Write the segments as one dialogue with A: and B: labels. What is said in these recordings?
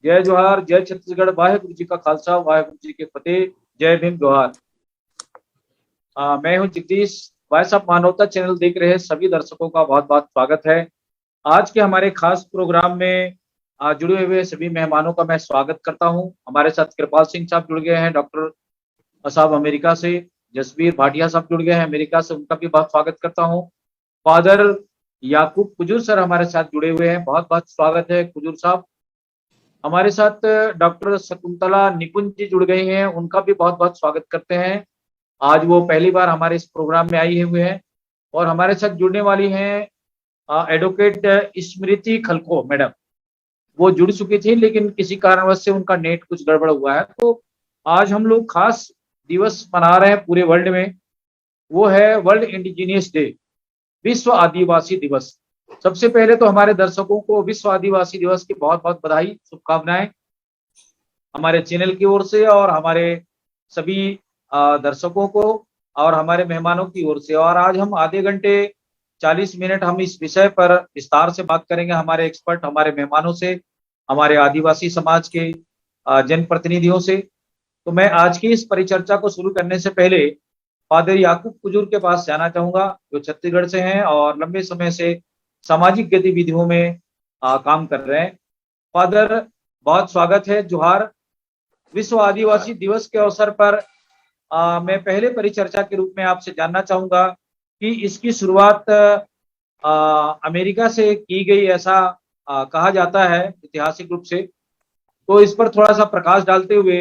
A: जय जोहार, जय छत्तीसगढ़, वाहेगुरु जी का खालसा, वाहेगुरु जी के फतेह। जय भीम, जोहार। मैं हूं जगदीश। भाई साहब, मानवता चैनल देख रहे सभी दर्शकों का बहुत बहुत स्वागत है। आज के हमारे खास प्रोग्राम में जुड़े हुए सभी मेहमानों का मैं स्वागत करता हूं। हमारे साथ कृपाल सिंह साहब जुड़ गए हैं, डॉक्टर साहब अमेरिका से। जसवीर भाटिया साहब जुड़ गए हैं अमेरिका से, उनका भी बहुत स्वागत करता हूं। फादर याकूब कुजूर सर हमारे साथ जुड़े हुए हैं, बहुत बहुत स्वागत है कुजूर साहब। हमारे साथ डॉक्टर शकुंतला निकुंज जी जुड़ गई हैं, उनका भी बहुत बहुत स्वागत करते हैं। आज वो पहली बार हमारे इस प्रोग्राम में आई हुए हैं। और हमारे साथ जुड़ने वाली हैं एडवोकेट स्मृति खलको मैडम। वो जुड़ चुकी थी लेकिन किसी कारणवश से उनका नेट कुछ गड़बड़ हुआ है, तो आज हम लोग खास दिवस मना रहे हैं पूरे वर्ल्ड में। वो है वर्ल्ड इंडिजीनियस डे, विश्व आदिवासी दिवस। सबसे पहले तो हमारे दर्शकों को विश्व आदिवासी दिवस की बहुत बहुत बधाई, शुभकामनाएं हमारे चैनल की ओर से और हमारे सभी दर्शकों को और हमारे मेहमानों की ओर से। और आज हम आधे घंटे 40 मिनट हम इस विषय पर विस्तार से बात करेंगे हमारे एक्सपर्ट, हमारे मेहमानों से, हमारे आदिवासी समाज के जनप्रतिनिधियों से। तो मैं आज की इस परिचर्चा को शुरू करने से पहले फादर याकूब कुजूर के पास जाना चाहूंगा, जो छत्तीसगढ़ से हैं और लंबे समय से सामाजिक गतिविधियों में काम कर रहे हैं। फादर, बहुत स्वागत है, जोहार। विश्व आदिवासी दिवस के अवसर पर मैं पहले परिचर्चा के रूप में आपसे जानना चाहूंगा कि इसकी शुरुआत अमेरिका से की गई, ऐसा कहा जाता है ऐतिहासिक रूप से। तो इस पर थोड़ा सा प्रकाश डालते हुए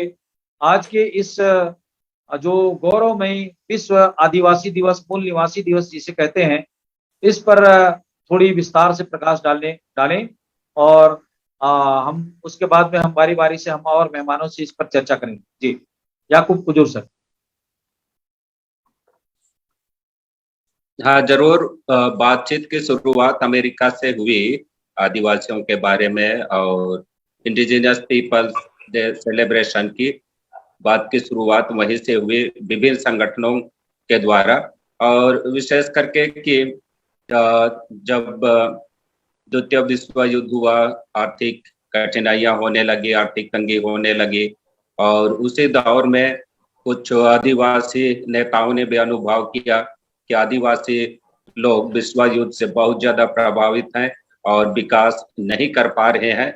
A: आज के इस जो गौरवमयी विश्व आदिवासी दिवस, मूल निवासी दिवस जिसे कहते हैं, इस पर थोड़ी विस्तार से प्रकाश डालने डालें। और हम उसके बाद में हम बारी बारी से हम और मेहमानों से इस पर चर्चा करेंगे। जी, याकूब कुजूर सर।
B: हाँ, जरूर। बातचीत की शुरुआत अमेरिका से हुई आदिवासियों के बारे में, और इंडिजिनियस पीपल्स डे सेलिब्रेशन की बात की शुरुआत वहीं से हुई, विभिन्न संगठनों के द्वारा। और विशेष करके कि जब द्वितीय विश्व युद्ध हुआ, आर्थिक कठिनाइयां होने लगी, आर्थिक तंगी होने लगी, और उसी दौर में कुछ आदिवासी नेताओं ने भी अनुभव किया कि आदिवासी लोग विश्व युद्ध से बहुत ज्यादा प्रभावित हैं और विकास नहीं कर पा रहे हैं।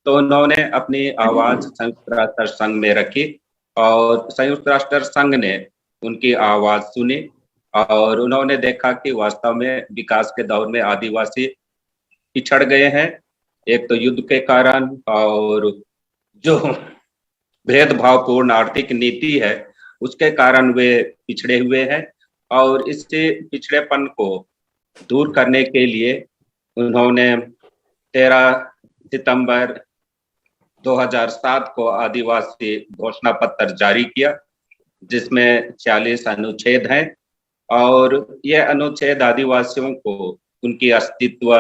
B: तो उन्होंने अपनी आवाज संयुक्त राष्ट्र संघ में रखी, और संयुक्त राष्ट्र संघ ने उनकी आवाज सुनी, और उन्होंने देखा कि वास्तव में विकास के दौर में आदिवासी पिछड़ गए हैं। एक तो युद्ध के कारण, और जो भेदभावपूर्ण आर्थिक नीति है उसके कारण वे पिछड़े हुए हैं। और इससे पिछड़ेपन को दूर करने के लिए उन्होंने 13 सितंबर 2007 को आदिवासी घोषणा पत्र जारी किया, जिसमें 46 अनुच्छेद हैं। और यह अनुच्छेद आदिवासियों को उनकी अस्तित्व,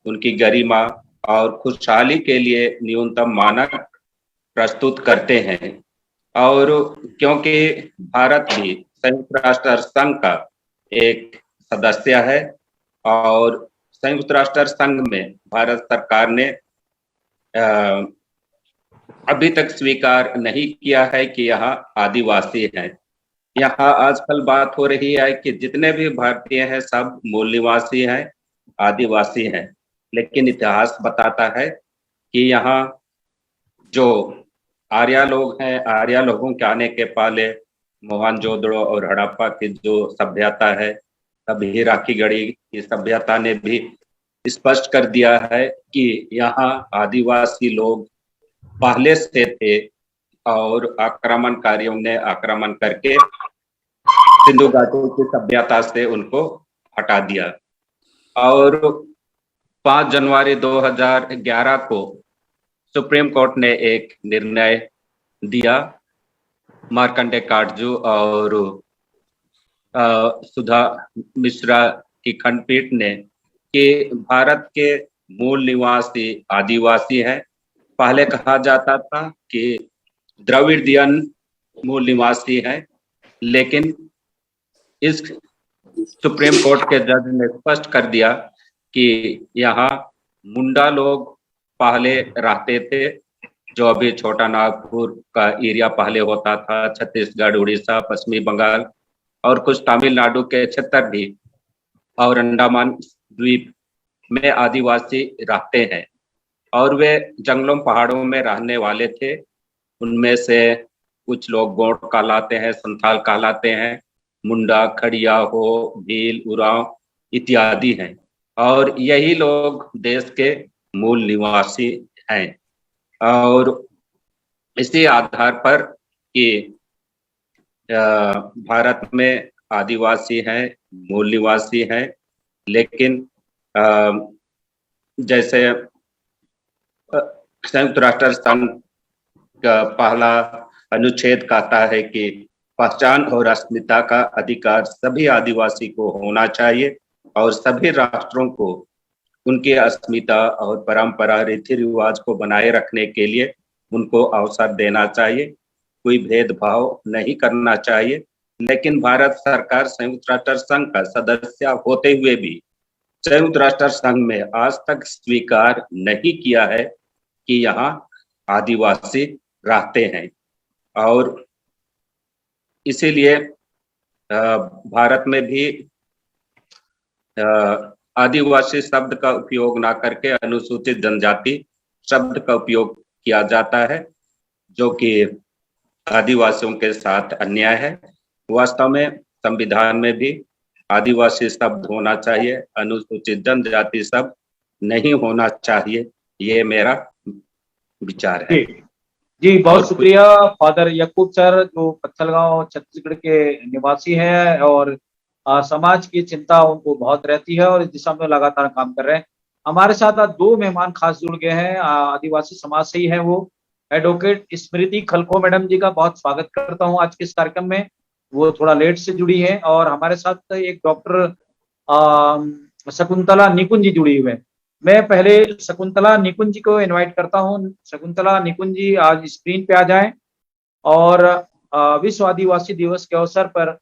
B: उनकी गरिमा और खुशहाली के लिए न्यूनतम मानक प्रस्तुत करते हैं। और क्योंकि भारत भी संयुक्त राष्ट्र संघ का एक सदस्य है, और संयुक्त राष्ट्र संघ में भारत सरकार ने अभी तक स्वीकार नहीं किया है कि यहाँ आदिवासी हैं। यहाँ आजकल बात हो रही है कि जितने भी भारतीय हैं सब मूल निवासी हैं, आदिवासी हैं। लेकिन इतिहास बताता है कि यहाँ जो आर्या लोग हैं, आर्या लोगों के आने के पहले मोहनजोदड़ो और हड़प्पा की जो सभ्यता है, तब हीरा की गढ़ी की सभ्यता ने भी स्पष्ट कर दिया है कि यहाँ आदिवासी लोग पहले से थे, और आक्रमणकारियों ने आक्रमण करके सिंधु घाटी की सभ्यता से उनको हटा दिया। और 5 जनवरी 2011 को सुप्रीम कोर्ट ने एक निर्णय दिया, मार्कंडे काटजू और सुधा मिश्रा की खंडपीठ ने, कि भारत के मूल निवासी आदिवासी हैं। पहले कहा जाता था कि द्रविड़ियन मूल निवासी हैं, लेकिन इस सुप्रीम कोर्ट के जज ने स्पष्ट कर दिया कि यहाँ मुंडा लोग पहले रहते थे, जो अभी छोटा नागपुर का एरिया पहले होता था, छत्तीसगढ़, उड़ीसा, पश्चिमी बंगाल और कुछ तमिलनाडु के क्षेत्र भी और अंडमान द्वीप में आदिवासी रहते हैं और वे जंगलों पहाड़ों में रहने वाले थे। उनमें से कुछ लोग गोंड कहलाते हैं, संथाल कहलाते हैं, मुंडा, खड़िया, हो, भील, उरांव इत्यादि हैं और यही लोग देश के मूल निवासी हैं। और इसी आधार पर कि भारत में आदिवासी हैं, मूल निवासी हैं, लेकिन जैसे संयुक्त राष्ट्र संघ का पहला अनुच्छेद कहता है कि पहचान और अस्मिता का अधिकार सभी आदिवासी को होना चाहिए और सभी राष्ट्रों को उनकी अस्मिता और परंपरा, रीति रिवाज को बनाए रखने के लिए उनको अवसर देना चाहिए, कोई भेदभाव नहीं करना चाहिए। लेकिन भारत सरकार संयुक्त राष्ट्र संघ का सदस्य होते हुए भी संयुक्त राष्ट्र संघ में आज तक स्वीकार नहीं किया है कि यहाँ आदिवासी रहते हैं और इसीलिए भारत में भी आदिवासी शब्द का उपयोग ना करके अनुसूचित जनजाति शब्द का उपयोग किया जाता है, जो कि आदिवासियों के साथ अन्याय है। वास्तव में संविधान में भी आदिवासी शब्द होना चाहिए, अनुसूचित जनजाति शब्द नहीं होना चाहिए, ये मेरा विचार है।
A: जी बहुत शुक्रिया फादर यकूब सर, जो पत्थलगांव छत्तीसगढ़ के निवासी हैं और समाज की चिंता उनको बहुत रहती है और इस दिशा में लगातार काम कर रहे हैं। हमारे साथ आज दो मेहमान खास जुड़ गए हैं, आदिवासी समाज से ही हैं वो। एडवोकेट स्मृति खलखो मैडम जी का बहुत स्वागत करता हूं आज के इस कार्यक्रम में, वो थोड़ा लेट से जुड़ी है। और हमारे साथ एक डॉक्टर शकुंतला निकुंज जी जुड़ी हुई है। मैं पहले शकुंतला निकुंज जी को इनवाइट करता हूं। शकुंतला निकुंज जी आज स्क्रीन पे आ जाएं और विश्व आदिवासी दिवस के अवसर पर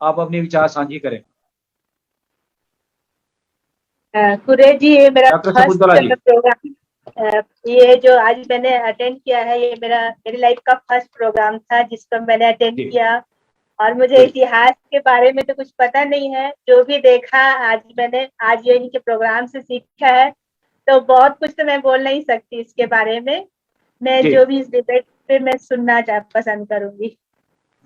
A: आप अपने विचार साझी करें।
C: कुरे जी, ये मेरा फर्स्ट
A: प्रोग्राम,
C: ये जो आज मैंने अटेंड किया है, ये मेरी लाइफ का फर्स्ट प्रोग्राम था जिसको मैंने अटेंड किया और मुझे इतिहास के बारे में तो कुछ पता नहीं है। जो भी देखा मैंने आज ये इनके प्रोग्राम से सीखा है, तो बहुत कुछ तो मैं बोल नहीं सकती इसके बारे में। मैं जो भी इस डिबेट पे मैं सुनना पसंद करूंगी।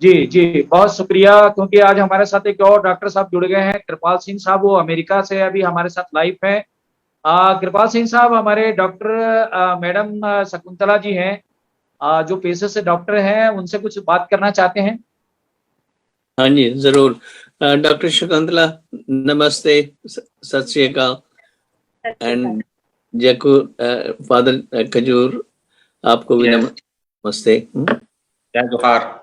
A: जी बहुत शुक्रिया, क्योंकि आज हमारे साथ एक और डॉक्टर साहब जुड़ गए हैं, कृपाल सिंह साहब, वो अमेरिका से अभी हमारे साथ लाइव हैं। कृपाल सिंह साहब हमारे डॉक्टर मैडम शकुंतला जी हैं, जो पेशे से डॉक्टर हैं, उनसे कुछ बात करना चाहते हैं।
D: हाँ जी जरूर। डॉक्टर शकुंतला नमस्ते, सत श्री अकाल। एंड जयकू फादर खजूर, आपको भी नमस्ते।
B: जय जोहार।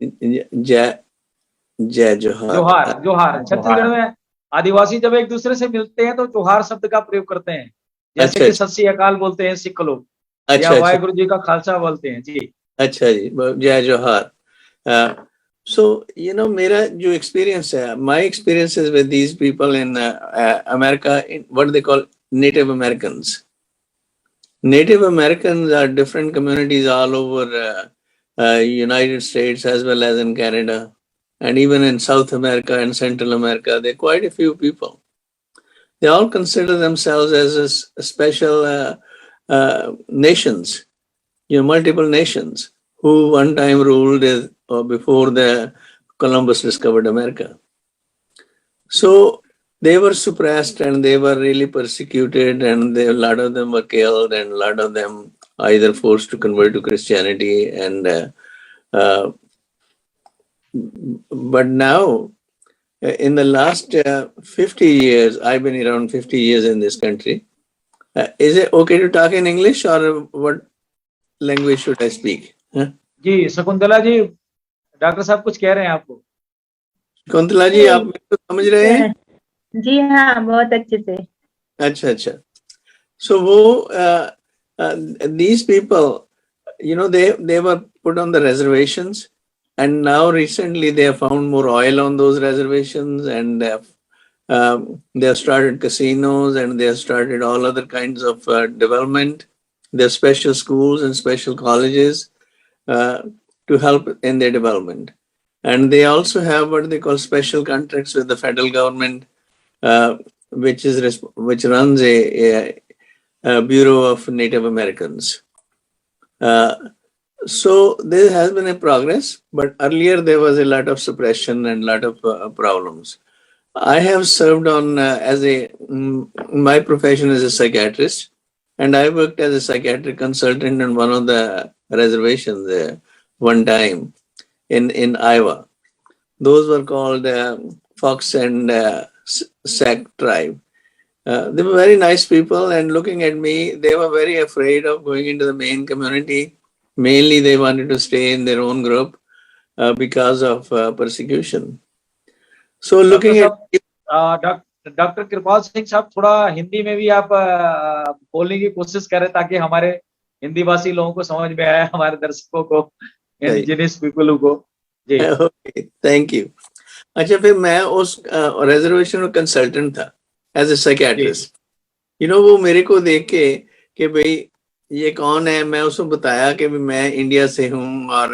D: जय जोहार।
A: जोहार जोहार। छत्तीसगढ़ में आदिवासी जब एक दूसरे से मिलते हैं तो जोहार शब्द का प्रयोग करते हैं, जैसे कि सत श्री अकाल बोलते हैं सिख लोग, या वाहेगुरु जी का खालसा बोलते हैं। जी
D: अच्छा जी, जय जोहार। So, you know, मेरा जो experience है, my experiences with these people in America, in what they call Native Americans. Native Americans are different communities all over United States as well as in Canada, and even in South America and Central America. There are quite a few people. They all consider themselves as a special nations, multiple nations who one time ruled before the Columbus discovered America. So they were suppressed and they were really persecuted, and a lot of them were killed, and a lot of them either forced to convert to Christianity. And but now, in the last 50 years, I've been around 50 years in this country. Is it okay to talk in English, or what language should I speak?
A: जी Shakuntala ji, doctor साहब कुछ कह रहे हैं आपको।
D: शकुंतला जी, आप मेरे को समझ रहे हैं?
C: जी हाँ, बहुत अच्छे से।
D: अच्छा। So these people, they were put on the reservations, and now recently they have found more oil on those reservations, and they have started casinos, and they have started all other kinds of development, There are special schools and special colleges to help in their development. And they also have what they call special contracts with the federal government, which runs a Bureau of Native Americans. So there has been a progress, but earlier there was a lot of suppression and a lot of problems. I have served on my profession is a psychiatrist, and I worked as a psychiatric consultant on one of the reservations there one time in Iowa. Those were called Fox and Sac tribe. They were very nice people, and looking at me, they were very afraid of going into the main community. Mainly, they wanted to stay in their own group because of persecution. So looking at
A: doctor Kripal Singh साहब, थोड़ा हिंदी में भी आप बोलने की कोशिश करें ताकि हमारे हिंदी भाषी लोगों को समझ में आए, हमारे दर्शकों को, इंडिजिनस पीपल को। जी,
D: थैंक यू। अच्छा, फिर मैं उस रिजर्वेशन में कंसल्टेंट था एज ए साइकियाट्रिस्ट। वो मेरे को देख के कि भाई ये कौन है, मैं उसको बताया कि मैं इंडिया से हूँ और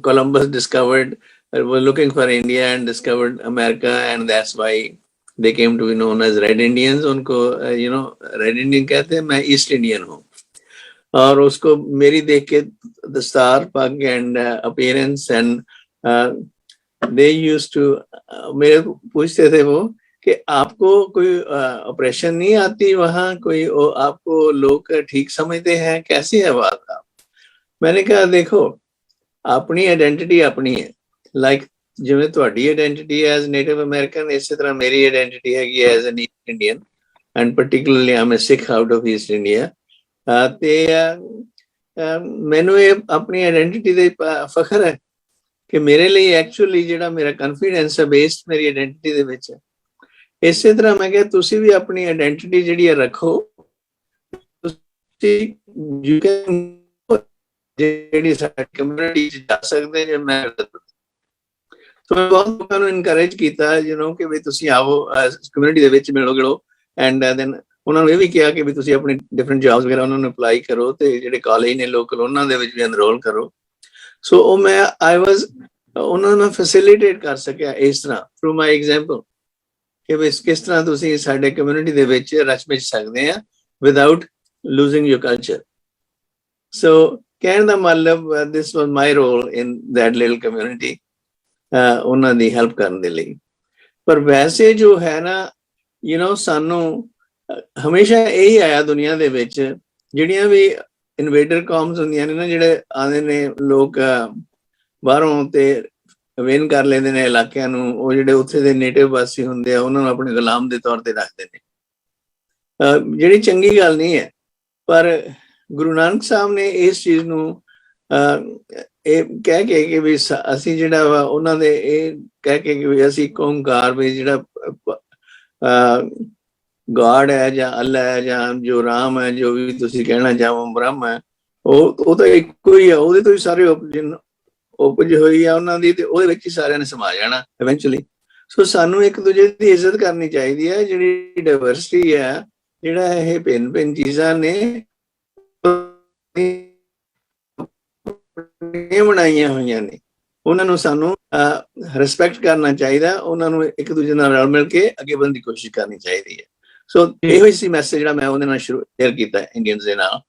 D: Columbus discovered, were looking for India and discovered America, and that's why they came to be known as Red Indians. उनको Red Indian कहते हैं, मैं East Indian हूँ। और उसको मेरी देख के दस्तार पग and appearance and they used to मेरे पूछते थे वो कि आपको कोई ऑपरेशन नहीं आती वहाँ, कोई आपको लोग ठीक समझते हैं, कैसी है बात आप? मैंने कहा देखो, अपनी आइडेंटिटी अपनी है। लाइक जिवें तुहाडी आइडेंटिटी एज नेटिव अमेरिकन, इसी तरह मेरी आइडेंटिटी है कि as an East Indian, and particularly I am a Sikh out of East India. ते मैनू ये अपनी आइडेंटिटी दे फखर है कि मेरे लिए एक्चुअली जिहड़ा मेरा कॉन्फिडेंस है बेस्ड मेरी आइडेंटिटी दे विच है। इसी तरह मैं कहा तुसी भी अपनी आइडेंटिटी जिहड़ी है रखो, यू कैन ਜਿਹੜੀ ਸਾਡੀ ਕਮਿਊਨਿਟੀ ਚ ਜਾ ਸਕਦੇ ਜੇ ਮੈਂ ਸੋ ਮੈਂ ਬਹੁਤ ਲੋਕਾਂ ਨੂੰ ਇਨਕਰੇਜ ਕੀਤਾ ਕਿ ਵੀ ਤੁਸੀਂ ਆਵੋ ਕਮਿਊਨਿਟੀ ਦੇ ਵਿੱਚ ਮਿਲੋ ਐਂਡ ਦੈਨ ਉਹਨਾਂ ਨੂੰ ਇਹ ਵੀ ਕਿਹਾ ਕਿ ਵੀ ਤੁਸੀਂ ਆਪਣੀ ਡਿਫਰੈਂਟ ਜੌਬਸ ਵਗੈਰਾ ਉਹਨਾਂ ਨੂੰ ਅਪਲਾਈ ਕਰੋ ਤੇ ਜਿਹੜੇ ਕਾਲਜ ਨੇ ਲੋਕਲ ਉਹਨਾਂ ਦੇ ਵਿੱਚ ਵੀ ਐਨਰੋਲ ਕਰੋ। ਸੋ ਉਹ ਮੈਂ ਉਹਨਾਂ ਨੂੰ ਫੈਸਿਲਿਟੇਟ ਕਰ ਸਕਿਆ ਇਸ ਤਰ੍ਹਾਂ ਥਰੂ ਮਾਈ ਐਗਜ਼ਾਮਪਲ ਕਿ ਵੀ ਕਿਸ ਤਰ੍ਹਾਂ ਤੁਸੀਂ ਸਾਡੇ ਕਮਿਊਨਿਟੀ ਦੇ ਵਿੱਚ ਰਚ ਮਿਚ ਸਕਦੇ ਆ without losing your culture. So ਕਹਿਣ ਦਾ ਮਤਲਬ this was my role in that little community, ਉਹਨਾਂ ਦੀ ਹੈਲਪ ਕਰਨ ਦੇ ਲਈ। ਪਰ ਵੈਸੇ ਜੋ ਹੈ ਨਾ ਸਾਨੂੰ ਹਮੇਸ਼ਾ ਇਹੀ ਆਇਆ ਦੁਨੀਆ ਦੇ ਵਿੱਚ, ਜਿਹੜੀਆਂ ਵੀ ਇਨਵੇਡਰ ਕੌਮਸ ਹੁੰਦੀਆਂ ਨੇ ਨਾ, ਜਿਹੜੇ ਆਉਂਦੇ ਨੇ ਲੋਕ ਬਾਹਰੋਂ ਤੇ ਵਿਨ ਕਰ ਲੈਂਦੇ ਨੇ ਇਲਾਕਿਆਂ ਨੂੰ, ਉਹ ਜਿਹੜੇ ਉੱਥੇ ਦੇ ਨੇਟਿਵ ਵਾਸੀ ਹੁੰਦੇ ਆ ਉਹਨਾਂ ਨੂੰ ਆਪਣੇ ਗੁਲਾਮ ਦੇ ਤੌਰ ਤੇ ਰੱਖਦੇ ਨੇ, ਜਿਹੜੀ ਚੰਗੀ ਗੱਲ ਨਹੀਂ ਹੈ। ਪਰ ਗੁਰੂ ਨਾਨਕ ਸਾਹਿਬ ਨੇ ਇਸ ਚੀਜ਼ ਨੂੰ ਇਹ ਕਹਿ ਕੇ ਕਿ ਵੀ ਅਸੀਂ ਜਿਹੜਾ ਵਾ ਉਹਨਾਂ ਦੇ ਇਹ ਕਹਿ ਕੇ ਕਿ ਵੀ ਅਸੀਂ ਓਂਕਾਰ ਵੀ ਜਿਹੜਾ ਗॉड ਹੈ ਜਾਂ ਅੱਲਾ ਹੈ ਜਾਂ ਜੋ ਰਾਮ ਹੈ, ਜੋ ਵੀ ਤੁਸੀਂ ਕਹਿਣਾ ਚਾਹੋ, ਬ੍ਰਹਮ ਹੈ, ਉਹ ਤਾਂ ਇੱਕੋ ਹੀ ਆ, ਉਹਦੇ ਤੋਂ ਹੀ ਸਾਰੇ ਉਪਜ ਹੋਈ ਆ ਉਹਨਾਂ ਦੀ, ਤੇ ਉਹਦੇ ਵਿੱਚ ਹੀ ਸਾਰਿਆਂ ਨੇ ਸਮਾ ਜਾਣਾ ਇਵੈਂਚੁਅਲੀ। ਸੋ ਸਾਨੂੰ ਇੱਕ ਦੂਜੇ ਦੀ ਇੱਜ਼ਤ ਕਰਨੀ ਚਾਹੀਦੀ ਹੈ। ਜਿਹੜੀ ਡਾਇਵਰਸਿਟੀ ਹੈ, ਜਿਹੜਾ ਇਹ ਭਿੰਨ ਚੀਜ਼ਾਂ ਨੇ ਬਣਾਈਆਂ ਹੋਈਆਂ ਨੇ, ਉਹਨਾਂ ਨੂੰ ਸਾਨੂੰ ਰਿਸਪੈਕਟ ਕਰਨਾ ਚਾਹੀਦਾ, ਉਹਨਾਂ ਨੂੰ ਇੱਕ ਦੂਜੇ ਨਾਲ ਰਲ ਮਿਲ ਕੇ ਅੱਗੇ ਵਧਣ ਦੀ ਕੋਸ਼ਿਸ਼ ਕਰਨੀ ਚਾਹੀਦੀ ਹੈ। ਸੋ ਇਹੋ ਹੀ ਸੀ ਮੈਸੇਜ ਜਿਹੜਾ ਮੈਂ ਉਹਦੇ ਨਾਲ ਸ਼ੇਅਰ ਕੀਤਾ ਇੰਡੀਅਨਸ ਦੇ ਨਾਲ।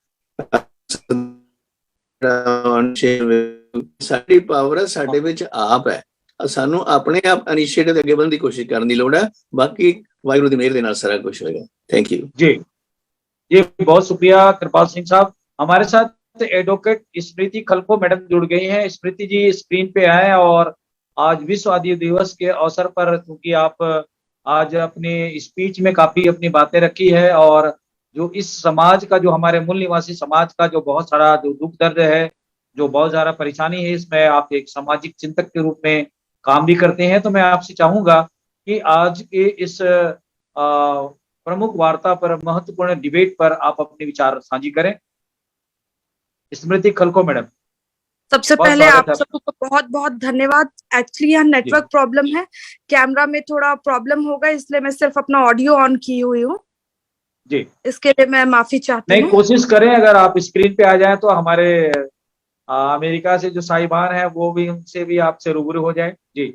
D: ਸਾਡੀ ਪਾਵਰ ਸਾਡੇ ਵਿੱਚ ਆਪ ਹੈ, ਸਾਨੂੰ ਆਪਣੇ ਆਪ ਇਨੀਸ਼ੀਏਟਿਵ ਅੱਗੇ ਵਧਣ ਦੀ ਕੋਸ਼ਿਸ਼ ਕਰਨ ਦੀ ਲੋੜ ਹੈ। ਬਾਕੀ ਵਾਹਿਗੁਰੂ ਦੀ ਮਿਹਰ ਦੇ ਨਾਲ ਸਾਰਾ ਕੁਝ ਹੋਏਗਾ। थैंक यू
A: जी बहुत शुक्रिया कृपाल सिंह साहब। हमारे साथ एडवोकेट स्मृति खलको मैडम जुड़ गई हैं। स्मृति जी स्क्रीन पे आए और आज विश्व आदिवासी दिवस के अवसर पर, क्योंकि आप आज अपने स्पीच में काफी अपनी बातें रखी है और जो इस समाज का, जो हमारे मूल निवासी समाज का जो बहुत सारा जो दुख दर्द है, जो बहुत सारा परेशानी है, इसमें आप एक सामाजिक चिंतक के रूप में काम भी करते हैं। तो मैं आपसे चाहूंगा कि आज के इस प्रमुख वार्ता पर, महत्वपूर्ण डिबेट पर आप अपने विचार साझी करें। स्मृति खलको मैडम,
E: सबसे पहले आप सबको बहुत बहुत धन्यवाद। एक्चुअली यहाँ नेटवर्क प्रॉब्लम है, कैमरा में थोड़ा प्रॉब्लम होगा, इसलिए मैं सिर्फ अपना ऑडियो ऑन की हुई हूँ।
A: जी,
E: इसके लिए मैं माफी चाहती
A: नहीं
E: हूँ।
A: कोशिश करें, अगर आप स्क्रीन पे आ जाएं तो हमारे अमेरिका से जो साहिबान हैं वो भी, उनसे भी आपसे रूबरू हो जाए। जी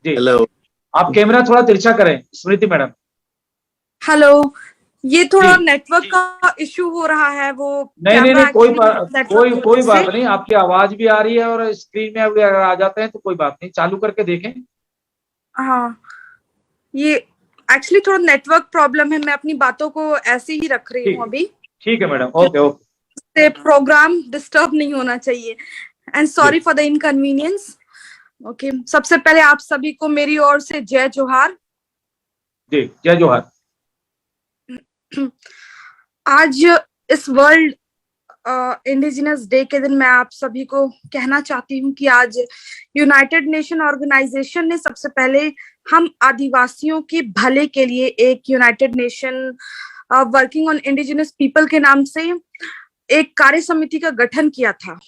A: जी,
D: हेलो।
A: आप कैमरा थोड़ा तिरछा करें स्मृति मैडम।
E: हेलो, ये थोड़ा
A: जी,
E: नेटवर्क का इशू हो रहा है, वो
A: नहीं नहीं
E: कैमरा
A: नहीं,
E: एक्चुअली नेटवर्क की
A: कोई
E: वजह
A: बात
E: से।
A: नहीं, आपकी आवाज भी आ रही है और स्क्रीन में अगर आ जाते हैं तो कोई बात नहीं, चालू करके देखें।
E: हाँ, ये एक्चुअली थोड़ा नेटवर्क प्रॉब्लम है, मैं अपनी बातों को ऐसे ही रख रही हूँ
A: ठीक,
E: अभी,
A: ठीक है मैडम, ओके ओके।
E: जिससे प्रोग्राम डिस्टर्ब नहीं होना चाहिए। एंड
A: जी
E: sorry for the inconvenience. Okay, सबसे पहले आप सभी को मेरी ओर से जय जोहार।
A: जी, जय जोहार।
E: आज इस वर्ल्ड इंडिजिनस डे के दिन मैं आप सभी को कहना चाहती हूँ कि आज यूनाइटेड नेशन ऑर्गेनाइजेशन ने सबसे पहले हम आदिवासियों के भले के लिए एक United nation working on indigenous people के नाम से एक कार्य समिति का गठन किया था,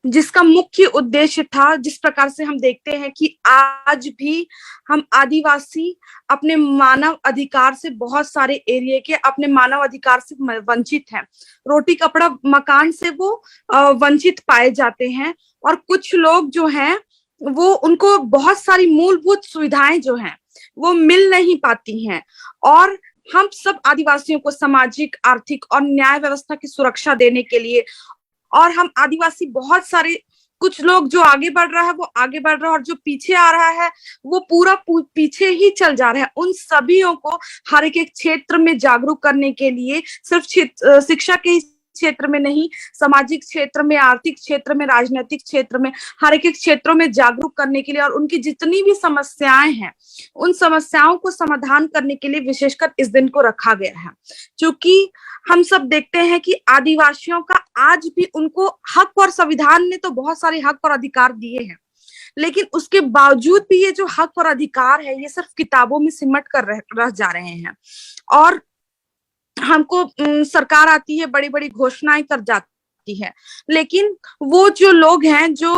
E: जिसका मुख्य उद्देश्य था, जिस प्रकार से हम देखते हैं कि आज भी हम आदिवासी अपने मानव अधिकार से, बहुत सारे एरिया के अपने मानव अधिकार से वंचित हैं। रोटी कपड़ा मकान से वो वंचित पाए जाते हैं, और कुछ लोग जो हैं वो, उनको बहुत सारी मूलभूत सुविधाएं जो हैं वो मिल नहीं पाती हैं। और हम सब आदिवासियों को सामाजिक, आर्थिक और न्याय व्यवस्था की सुरक्षा देने के लिए, और हम आदिवासी बहुत सारे, कुछ लोग जो आगे बढ़ रहा है वो आगे बढ़ रहा है, और जो पीछे आ रहा है वो पूरा पीछे ही चल जा रहा है। उन सभीयों को हर एक क्षेत्र में जागरूक करने के लिए, सिर्फ शिक्षा के क्षेत्र में नहीं, सामाजिक क्षेत्र में, आर्थिक क्षेत्र में, राजनीतिक क्षेत्र में, हर एक क्षेत्रों में जागरूक करने के लिए, और उनकी जितनी भी समस्याएं हैं उन समस्याओं को समाधान करने के लिए विशेषकर इस दिन को रखा गया है। क्योंकि हम सब देखते हैं कि आदिवासियों का आज भी, उनको हक, और संविधान ने तो बहुत सारे हक और अधिकार दिए हैं, लेकिन उसके बावजूद भी ये जो हक और अधिकार है ये सिर्फ किताबों में सिमट कर रह जा रहे हैं। और हमको सरकार आती है, बड़ी बड़ी घोषणाएं कर जाती है, लेकिन वो जो लोग हैं जो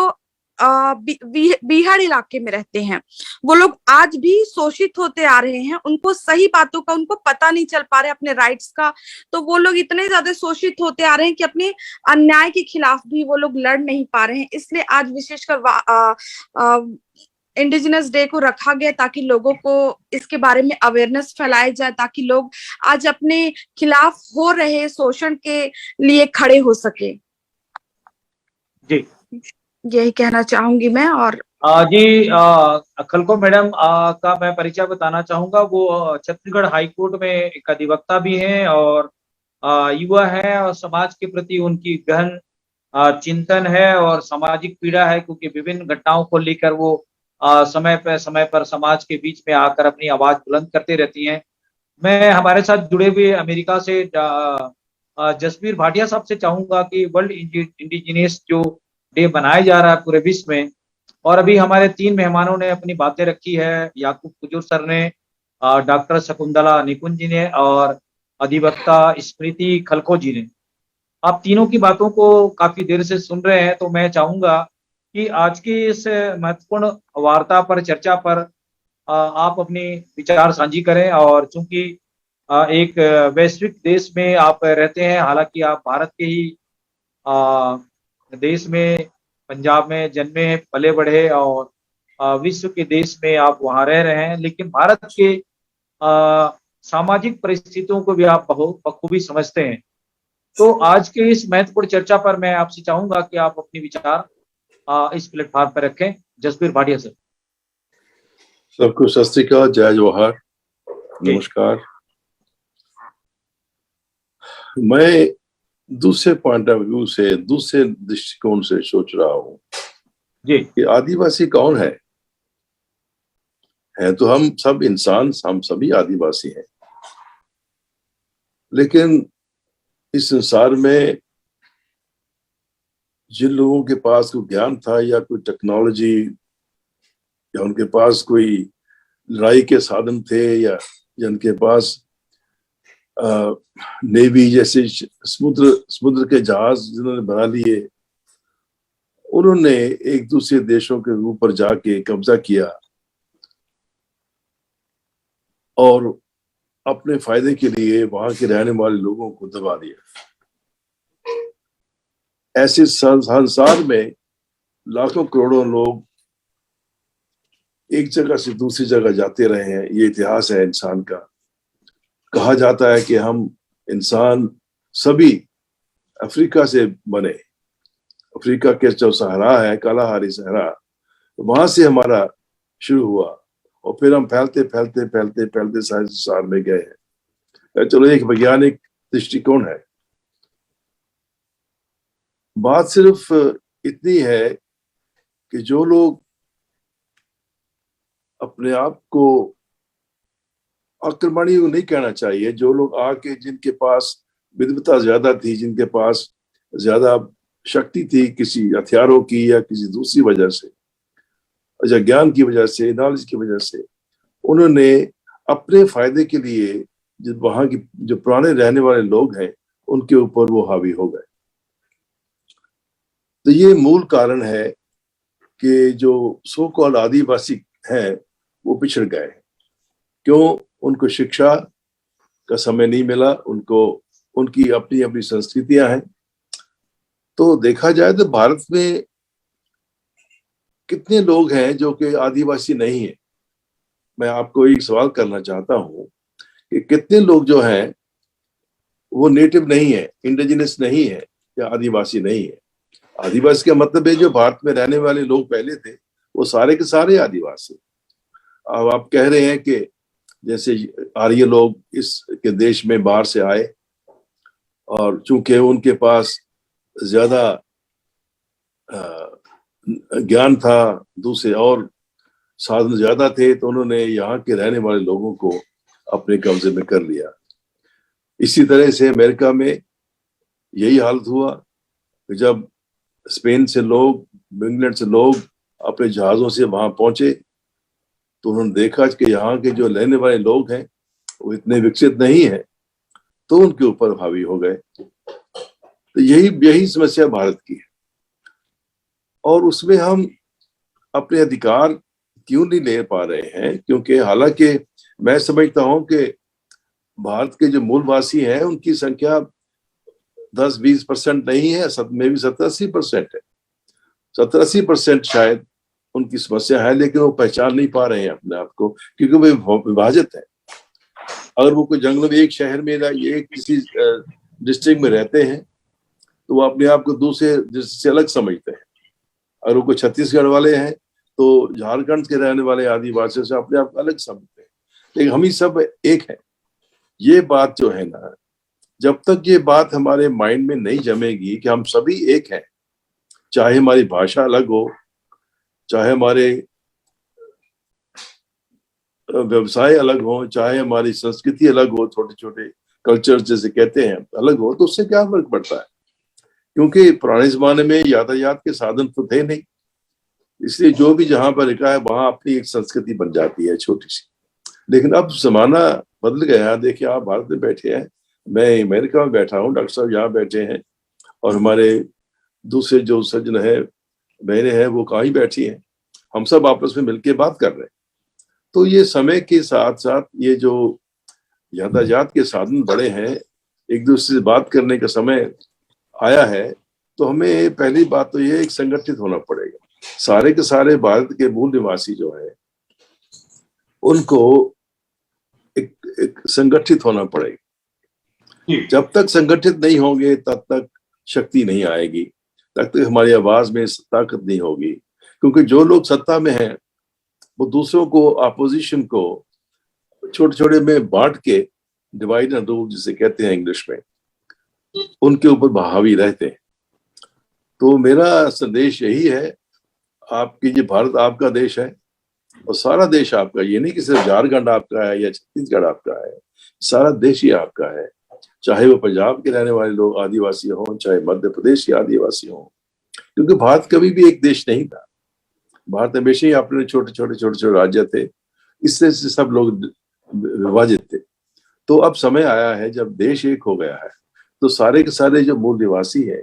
E: बिहार इलाके में रहते हैं, वो लोग आज भी शोषित होते आ रहे हैं। उनको सही बातों का उनको पता नहीं चल पा रहा है, अपने राइट्स का। तो वो लोग इतने ज्यादा शोषित होते आ रहे हैं कि अपने अन्याय के खिलाफ भी वो लोग लड़ नहीं पा रहे हैं। इसलिए आज विशेषकर इंडिजिनस डे को रखा गया, ताकि लोगों को इसके बारे में अवेयरनेस फैलाया जाए, ताकि लोग आज अपने खिलाफ हो रहे शोषण के लिए खड़े हो सके।
A: जी,
E: यही कहना चाहूंगी मैं। और
A: जी, खलको मैडम का मैं परिचय बताना चाहूंगा। वो छत्तीसगढ़ हाई कोर्ट में एक अधिवक्ता भी हैं, और युवा है, और समाज के प्रति उनकी गहन चिंतन है और सामाजिक पीड़ा है, क्योंकि विभिन्न घटनाओं को लेकर वो समय पर समाज के बीच में आकर अपनी आवाज बुलंद करते रहती हैं। मैं हमारे साथ जुड़े हुए अमेरिका से जसबीर भाटिया साहब से चाहूंगा कि वर्ल्ड इंडिजिनियस जो डे मनाया जा रहा है पूरे विश्व में, और अभी हमारे 3 मेहमानों ने अपनी बातें रखी है, याकूब कुजूर सर ने, डॉक्टर शकुंतला निकुंज जी ने, और अधिवक्ता स्मृति खलखो जी ने। आप तीनों की बातों को काफी देर से सुन रहे हैं, तो मैं चाहूंगा कि आज की इस महत्वपूर्ण वार्ता पर, चर्चा पर आप अपनी विचार साझी करें। और चूंकि एक वैश्विक देश में आप रहते हैं, हालांकि आप भारत के ही देश में, पंजाब में जन्मे पले बढ़े, और विश्व के देश में आप वहां रह रहे हैं, लेकिन भारत के सामाजिक परिस्थितियों को भी आप बखूबी समझते हैं। तो आज के इस महत्वपूर्ण चर्चा पर मैं आपसे चाहूंगा कि आप अपने विचार इस प्लेटफॉर्म पर रखें। जसबीर भाटिया सर।
F: सबको सत श्री अकाल, जय जोहार, नमस्कार। मैं दूसरे पॉइंट ऑफ व्यू से, दूसरे दृष्टिकोण से सोच रहा हूँ
A: जी
F: कि आदिवासी कौन है तो हम सब इंसान, हम सभी आदिवासी हैं। लेकिन इस संसार में जिन लोगों के पास कोई ज्ञान था, या कोई टेक्नोलॉजी, या उनके पास कोई लड़ाई के साधन थे, या जिनके पास नेवी जैसे समुद्र के जहाज जिन्होंने बना लिए, उन्होंने एक दूसरे देशों के ऊपर जाके कब्जा किया और अपने फायदे के लिए वहां के रहने वाले लोगों को दबा दिया। ऐसे संसार में लाखों करोड़ों लोग एक जगह से दूसरी जगह जाते रहे हैं, ये इतिहास है इंसान का। कहा जाता है कि हम इंसान सभी अफ्रीका से बने। अफ्रीका के जो सहरा है, कालाहारी सहरा, वहां से हमारा शुरू हुआ और फिर हम फैलते फैलते फैलते फैलते सारे संसार में गए हैं। चलो, एक वैज्ञानिक दृष्टिकोण है। बात सिर्फ इतनी है कि जो लोग अपने आप को आक्रमणी नहीं कहना चाहिए, जो लोग आके जिनके पास विद्वता ज्यादा थी, जिनके पास ज्यादा शक्ति थी किसी हथियारों की या किसी दूसरी वजह से या ज्ञान की वजह से, नॉलेज की वजह से, उन्होंने अपने फायदे के लिए जो वहां की जो पुराने रहने वाले लोग हैं उनके ऊपर वो हावी हो गए। तो ये मूल कारण है कि जो सो कॉल्ड आदिवासी हैं वो पिछड़ गए। क्यों? उनको शिक्षा का समय नहीं मिला, उनको उनकी अपनी अपनी संस्कृतियां हैं। तो देखा जाए तो भारत में कितने लोग हैं जो कि आदिवासी नहीं है। मैं आपको एक सवाल करना चाहता हूं कि कितने लोग जो हैं वो नेटिव नहीं है, इंडिजिनस नहीं है या आदिवासी नहीं है। आदिवासी का मतलब है जो भारत में रहने वाले लोग पहले थे वो सारे के सारे आदिवासी। अब आप कह रहे हैं कि जैसे आर्य लोग इस के देश में बाहर से आए और चूंकि उनके पास ज्यादा ज्ञान था, दूसरे और साधन ज्यादा थे, तो उन्होंने यहाँ के रहने वाले लोगों को अपने कब्जे में कर लिया। इसी तरह से अमेरिका में यही हालत हुआ। जब स्पेन से लोग, इंग्लैंड से लोग अपने जहाजों से वहां पहुंचे तो उन्होंने देखा कि यहाँ के जो रहने वाले लोग हैं वो इतने विकसित नहीं है, तो उनके ऊपर हावी हो गए। तो यही समस्या भारत की है। और उसमें हम अपने अधिकार क्यों नहीं ले पा रहे हैं? क्योंकि हालांकि मैं समझता हूं कि भारत के जो मूलवासी हैं उनकी संख्या 10-20% नहीं है, में भी 70-80% है। 70-80% शायद उनकी समस्या है, लेकिन वो पहचान नहीं पा रहे हैं अपने आप को, क्योंकि वो विभाजित है। अगर वो कोई जंगल में एक शहर में या किसी डिस्ट्रिक्ट में रहते हैं तो वो अपने आप को दूसरे डिस्ट्रिक्ट से अलग समझते हैं। अगर वो कोई छत्तीसगढ़ वाले हैं तो झारखंड के रहने वाले आदिवासियों से अपने आप को अलग समझते हैं। लेकिन हम ही सब एक है। ये बात जो है ना, जब तक ये बात हमारे माइंड में नहीं जमेगी कि हम सभी एक हैं, चाहे हमारी भाषा अलग हो, चाहे हमारे व्यवसाय अलग हो, चाहे हमारी संस्कृति अलग हो, छोटे छोटे कल्चर जैसे कहते हैं अलग हो, तो उससे क्या फर्क पड़ता है? क्योंकि पुराने जमाने में यातायात के साधन तो थे नहीं, इसलिए जो भी जहां पर लिखा है वहां अपनी एक संस्कृति बन जाती है छोटी सी। लेकिन अब जमाना बदल गया। देखिए, आप भारत में बैठे हैं, मैं अमेरिका में बैठा हूँ, डॉक्टर साहब यहाँ बैठे हैं और हमारे दूसरे जो सज्जन है, बहनें हैं, वो कहीं बैठी हैं। हम सब आपस में मिलकर बात कर रहे हैं। तो ये समय के साथ साथ ये जो यातायात के साधन बड़े हैं, एक दूसरे से बात करने का समय आया है, तो हमें पहली बात तो ये एक संगठित होना पड़ेगा। सारे के सारे भारत के मूल निवासी जो है उनको एक संगठित होना पड़ेगा। जब तक संगठित नहीं होंगे तब तक शक्ति नहीं आएगी, तब तक हमारी आवाज में ताकत नहीं होगी। क्योंकि जो लोग सत्ता में हैं वो दूसरों को, अपोजिशन को छोटे छोटे में बांट के, डिवाइड एंड रूल जिसे कहते हैं इंग्लिश में, उनके ऊपर हावी रहते हैं। तो मेरा संदेश यही है, आपकी ये भारत आपका देश है और सारा देश आपका। ये नहीं कि सिर्फ झारखंड आपका है या छत्तीसगढ़ आपका है, सारा देश ही आपका है। चाहे वो पंजाब के रहने वाले लोग आदिवासी हों, चाहे मध्य प्रदेश के आदिवासी हों, क्योंकि भारत कभी भी एक देश नहीं था। भारत हमेशा ही अपने छोटे छोटे राज्य थे, इससे सब लोग विभाजित थे। तो अब समय आया है जब देश एक हो गया है, तो सारे के सारे जो मूल निवासी हैं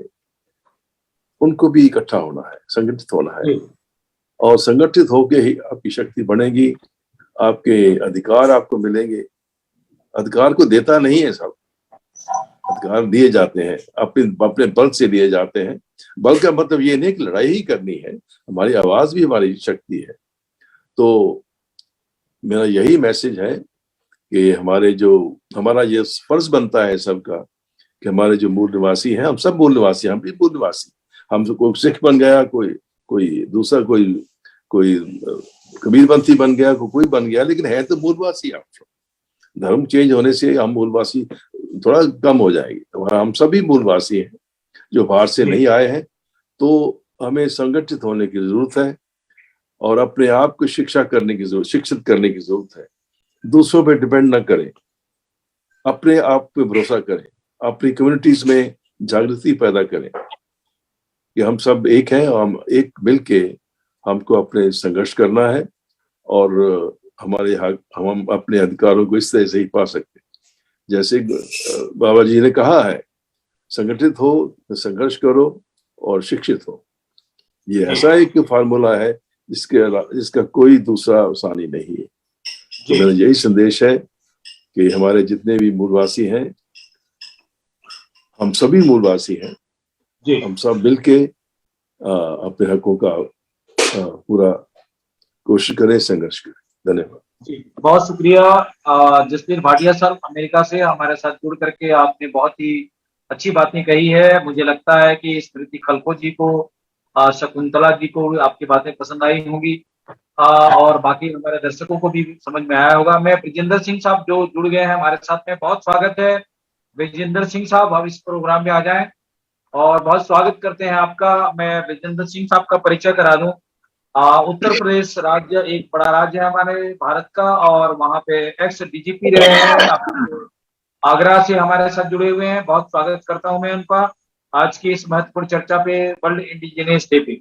F: उनको भी इकट्ठा होना है, संगठित होना है, और संगठित होके ही आपकी शक्ति बढ़ेगी आपके अधिकार आपको मिलेंगे। अधिकार को देता नहीं है सब, अधिकार दिए जाते हैं, अपने बल से दिए जाते हैं। बल का मतलब ये नहीं कि लड़ाई ही करनी है, हमारी आवाज भी हमारी शक्ति है। तो मेरा यही मैसेज है कि हमारा ये फर्ज बनता है सबका कि हमारे जो मूल निवासी हैं, हम सब मूल निवासी, हम भी मूल निवासी, हम कोई सिख बन गया, कोई दूसरा, कोई कबीरपंथी बन गया, कोई बन गया, लेकिन है तो मूलवासी। आप धर्म चेंज होने से हम मूलवासी थोड़ा कम हो जाएगी। तो हम सभी मूलवासी हैं जो बाहर से नहीं आए हैं। तो हमें संगठित होने की जरूरत है और अपने आप को शिक्षित करने की जरूरत है। दूसरों पे डिपेंड न करें, अपने आप पे भरोसा करें, अपनी कम्युनिटीज में जागृति पैदा करें कि हम सब एक हैं और हम एक मिलके हमको अपने संघर्ष करना है और हम अपने अधिकारों को इस तरह से ही पा सकते हैं। जैसे बाबा जी ने कहा है, संगठित हो, संघर्ष करो और शिक्षित हो। ये ऐसा एक फार्मूला है जिसका कोई दूसरा आसानी नहीं है। तो मेरा यही संदेश है कि हमारे जितने भी मूलवासी हैं, हम सभी मूलवासी हैं, हम सब मिलके अपने हकों का पूरा कोशिश करें, संघर्ष करें। धन्यवाद
A: जी, बहुत शुक्रिया जसबीर भाटिया सर, अमेरिका से हमारे साथ जुड़ करके आपने बहुत ही अच्छी बातें कही है। मुझे लगता है कि स्मृति खलको जी को, शकुंतला जी को आपकी बातें पसंद आई होंगी और बाकी हमारे दर्शकों को भी समझ में आया होगा। मैं ब्रिजेंद्र सिंह साहब जो जुड़ गए हैं हमारे साथ में, बहुत स्वागत है ब्रिजेंद्र सिंह साहब, आप इस प्रोग्राम में आ जाएं और बहुत स्वागत करते हैं आपका। मैं ब्रिजेंद्र सिंह साहब का परिचय करा दूं। उत्तर प्रदेश राज्य एक बड़ा राज्य है हमारे भारत का और वहां पे एक्स डीजीपी रहे हैं, आगरा से हमारे साथ जुड़े हुए हैं। बहुत स्वागत करता हूं मैं उनका आज की इस महत्वपूर्ण चर्चा पे, वर्ल्ड इंडिजिनियस डे पे।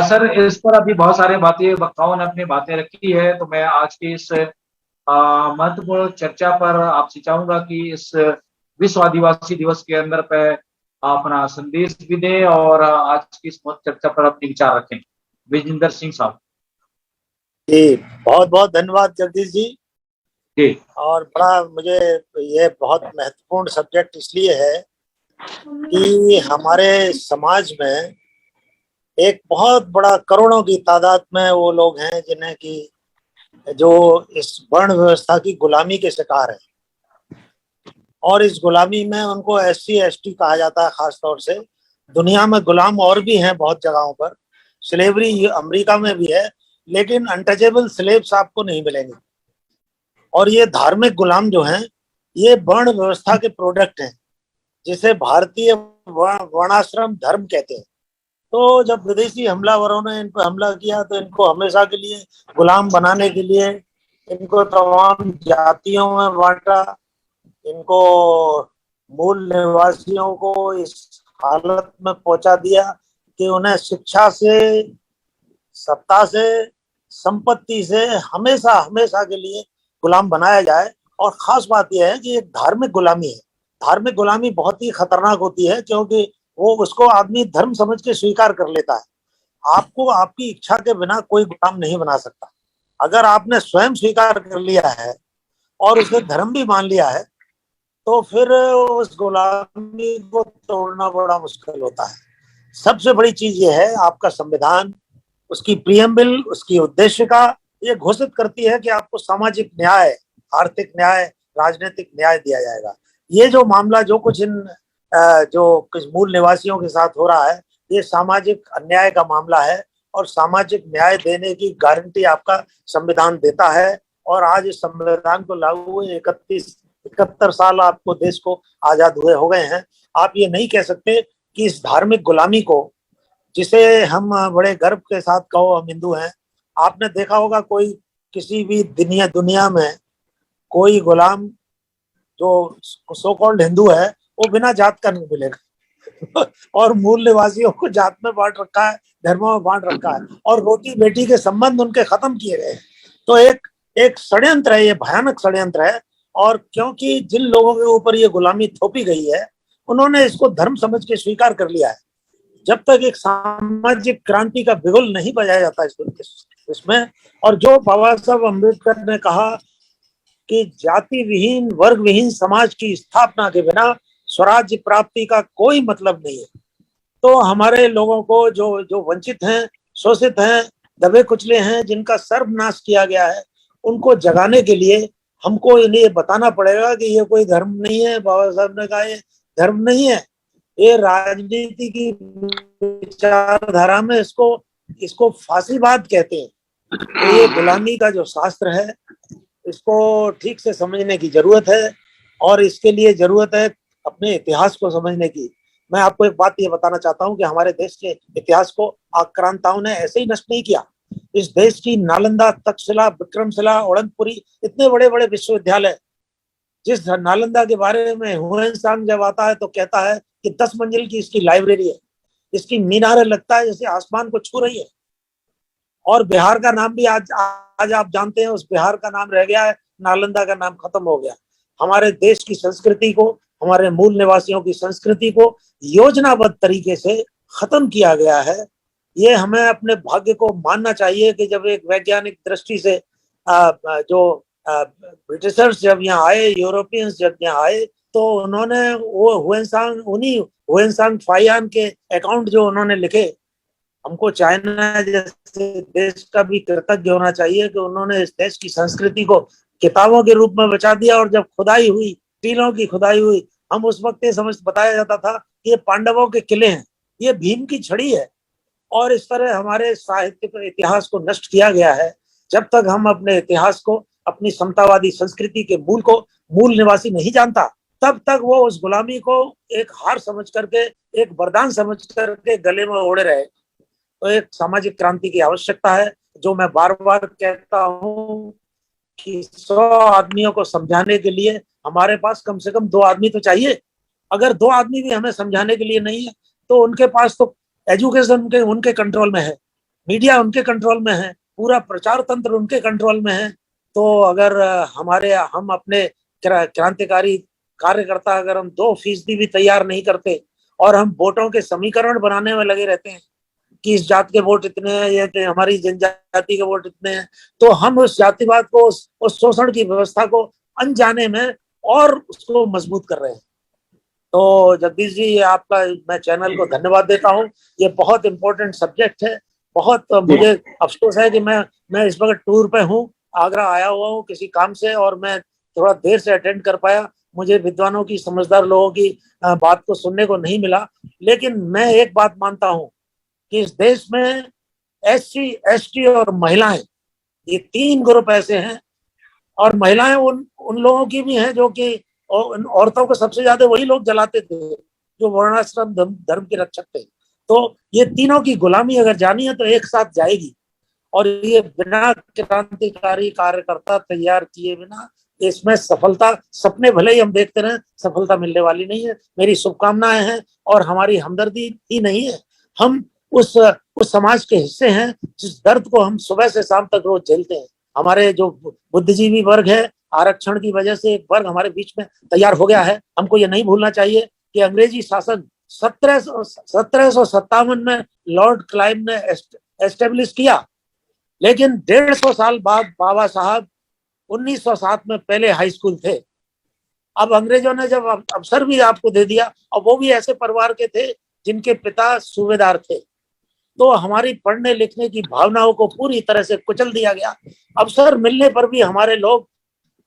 A: सर, इस पर अभी बहुत सारे वक्ताओं ने अपनी बातें रखी है, तो मैं आज की इस महत्वपूर्ण चर्चा पर आपसे चाहूंगा कि इस विश्व आदिवासी दिवस के अंदर पे अपना संदेश भी दें और आज की इस चर्चा पर अपने विचार रखें। विजेंद्र सिंह साहब
G: जी, बहुत बहुत धन्यवाद जगदीश जी। और बड़ा मुझे ये बहुत महत्वपूर्ण सब्जेक्ट इसलिए है कि हमारे समाज में एक बहुत बड़ा करोड़ों की तादाद में वो लोग हैं जिन्हें कि जो इस वर्ण व्यवस्था की गुलामी के शिकार हैं और इस गुलामी में उनको SC ST कहा जाता है। खास तौर से दुनिया में गुलाम और भी हैं बहुत जगहों पर, स्लेवरी अमेरिका में भी है, लेकिन अनटचेबल स्लेव्स आपको नहीं मिलेंगे। और ये धार्मिक गुलाम जो हैं ये वर्ण व्यवस्था के प्रोडक्ट हैं, जिसे भारतीय वर्णाश्रम धर्म कहते हैं। तो जब विदेशी हमलावरों ने इन पर हमला किया तो इनको हमेशा के लिए गुलाम बनाने के लिए इनको तमाम जातियों में बांटा, इनको मूल निवासियों को इस हालत में पहुंचा दिया कि उन्हें शिक्षा से, सत्ता से, संपत्ति से हमेशा हमेशा के लिए गुलाम बनाया जाए। और खास बात यह है कि एक धार्मिक गुलामी है। धार्मिक गुलामी बहुत ही खतरनाक होती है क्योंकि वो उसको आदमी धर्म समझ के स्वीकार कर लेता है। आपको आपकी इच्छा के बिना कोई गुलाम नहीं बना सकता। अगर आपने स्वयं स्वीकार कर लिया है और उसे धर्म भी मान लिया है तो फिर उस गुलामी को तोड़ना बड़ा मुश्किल होता है। सबसे बड़ी चीज ये है, आपका संविधान, उसकी प्रीएम्बल, उसकी उद्देशिका ये घोषित करती है कि आपको सामाजिक न्याय, आर्थिक न्याय, राजनीतिक न्याय दिया जाएगा। ये जो मामला जो कुछ मूल निवासियों के साथ हो रहा है, ये सामाजिक अन्याय का मामला है और सामाजिक न्याय देने की गारंटी आपका संविधान देता है। और आज इस संविधान को लागू हुए 71 साल आपको देश को आजाद हुए हो गए हैं। आप ये नहीं कह सकते कि इस धार्मिक गुलामी को, जिसे हम बड़े गर्व के साथ कहो हम हिंदू हैं, आपने देखा होगा कोई किसी भी दुनिया में कोई गुलाम जो सो कॉल्ड हिंदू है वो बिना जात का नहीं मिलेगा और मूल निवासियों को जात में बांट रखा है, धर्मों में बांट रखा है और रोटी बेटी के संबंध उनके खत्म किए गए। तो एक षड्यंत्र है, ये भयानक षड्यंत्र है। और क्योंकि जिन लोगों के ऊपर ये गुलामी थोपी गई है उन्होंने इसको धर्म समझ के स्वीकार कर लिया है। जब तक एक सामाजिक क्रांति का बिगुल नहीं बजाया जाता इसमें। और जो बाबा साहब अम्बेडकर ने कहा कि जाति विहीन वर्ग विहीन समाज की स्थापना के बिना स्वराज्य प्राप्ति का कोई मतलब नहीं है। तो हमारे लोगों को जो वंचित हैं, शोषित हैं, दबे कुचले हैं, जिनका सर्वनाश किया गया है, उनको जगाने के लिए हमको इन्हें बताना पड़ेगा कि ये कोई धर्म नहीं है। बाबा साहब ने कहा ये धर्म नहीं है, ये राजनीति की विचारधारा में इसको फांसीवाद कहते हैं। तो ये गुलामी का जो शास्त्र है, इसको ठीक से समझने की जरूरत है और इसके लिए जरूरत है अपने इतिहास को समझने की। मैं आपको एक बात ये बताना चाहता हूँ कि हमारे देश के इतिहास को आक्रांताओं ने ऐसे ही नष्ट नहीं किया। इस देश की नालंदा, तक्षशिला, विक्रमशिला, ओडनपुरी, इतने बड़े बड़े विश्वविद्यालय, जिस नालंदा के बारे में हुएनसांग जब आता है तो कहता है कि 10 मंजिल की इसकी लाइब्रेरी है, इसकी मीनारें लगता है जैसे आसमान को छू रही है। और बिहार का नाम भी आज आप जानते हैं, उस बिहार का नाम रह गया है, नालंदा का नाम खत्म हो गया। हमारे देश की संस्कृति को, हमारे मूल निवासियों की संस्कृति को योजनाबद्ध तरीके से खत्म किया गया है। ये हमें अपने भाग्य को मानना चाहिए कि जब एक वैज्ञानिक दृष्टि से जो ब्रिटिशर्स जब यहाँ आए, यूरोपियंस जब यहाँ आए, तो उन्होंने वो हुएनसांग फाइयान के अकाउंट जो उन्होंने लिखे, हमको चाइना जैसे देश का भी कृतज्ञ होना चाहिए कि उन्होंने इस देश की संस्कृति को किताबों के रूप में बचा दिया। और जब खुदाई हुई, टीलों की खुदाई हुई, हम उस वक्त ये बताया जाता था कि ये पांडवों के किले हैं, ये भीम की छड़ी है। और इस तरह हमारे साहित्य के इतिहास को नष्ट किया गया है। जब तक हम अपने इतिहास को, अपनी समतावादी संस्कृति के मूल निवासी नहीं जानता, तब तक वो उस गुलामी को एक हार समझ करके, एक वरदान समझ करके गले में ओढ़े रहे। तो एक सामाजिक क्रांति की आवश्यकता है, जो मैं बार बार कहता हूँ कि 100 आदमियों को समझाने के लिए हमारे पास कम से कम 2 आदमी तो चाहिए। अगर 2 आदमी भी हमें समझाने के लिए नहीं है, तो उनके पास तो एजुकेशन उनके कंट्रोल में है, मीडिया उनके कंट्रोल में है, पूरा प्रचार तंत्र उनके कंट्रोल में है। तो अगर हम अपने क्रांतिकारी कार्यकर्ता अगर हम 2% भी तैयार नहीं करते और हम वोटों के समीकरण बनाने में लगे रहते हैं कि इस जात के वोट इतने हैं, ये हमारी जनजाति के वोट इतने हैं, तो हम उस जातिवाद को, उस शोषण की व्यवस्था को अनजाने में और उसको मजबूत कर रहे हैं। तो जगदीश जी, आपका मैं चैनल को धन्यवाद देता हूँ। ये बहुत इम्पोर्टेंट सब्जेक्ट है। बहुत मुझे अफसोस है कि मैं इस वक्त टूर पे हूँ, आगरा आया हुआ हूँ किसी काम से, और मैं थोड़ा देर से अटेंड कर पाया। मुझे विद्वानों की, समझदार लोगों की बात को सुनने को नहीं मिला। लेकिन मैं एक बात मानता हूँ कि इस देश में SC, ST और महिलाएं, ये 3 ग्रुप ऐसे हैं। और महिलाएं उन लोगों की भी हैं जो कि औरतों को सबसे ज्यादा वही लोग जलाते थे जो वर्णाश्रम धर्म के रक्षक थे। तो ये तीनों की गुलामी अगर जानी है तो एक साथ जाएगी। और ये बिना क्रांतिकारी कार्यकर्ता तैयार किए बिना इसमें सफलता, सपने भले ही हम देखते रहे, सफलता मिलने वाली नहीं है। मेरी शुभकामनाएं हैं और हमारी हमदर्दी ही नहीं है। हम उस समाज के हिस्से हैं जिस दर्द को हम सुबह से शाम तक रोज झेलते हैं। हमारे जो बुद्धिजीवी वर्ग है, आरक्षण की वजह से एक वर्ग हमारे बीच में तैयार हो गया है। हमको ये नहीं भूलना चाहिए कि अंग्रेजी शासन 1757 में लॉर्ड क्लाइव ने एस्टेब्लिश किया, लेकिन 150 साल बाद बाबा साहब 1907 में पहले हाई स्कूल थे। अब अंग्रेजों ने जब अवसर भी आपको दे दिया, और वो भी ऐसे परिवार के थे जिनके पिता सूबेदार थे, तो हमारी पढ़ने लिखने की भावनाओं को पूरी तरह से कुचल दिया गया। अवसर मिलने पर भी हमारे लोग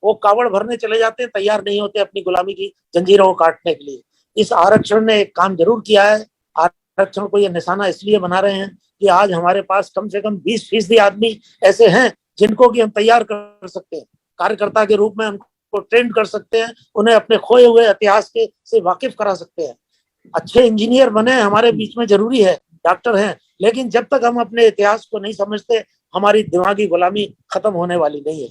G: वो कावड़ भरने चले जाते हैं, तैयार नहीं होते अपनी गुलामी की जंजीरों को काटने के लिए। इस आरक्षण ने एक काम जरूर किया है। आरक्षण को ये निशाना इसलिए बना रहे हैं कि आज हमारे पास कम से कम 20% आदमी ऐसे हैं जिनको कि हम तैयार कर सकते हैं, कार्यकर्ता के रूप में उनको ट्रेंड कर सकते हैं, उन्हें अपने खोए हुए इतिहास के से वाकिफ करा सकते हैं। अच्छे इंजीनियर बने हमारे बीच में जरूरी है, डॉक्टर हैं, लेकिन जब तक हम अपने इतिहास को नहीं समझते, हमारी दिमागी गुलामी खत्म होने वाली नहीं है।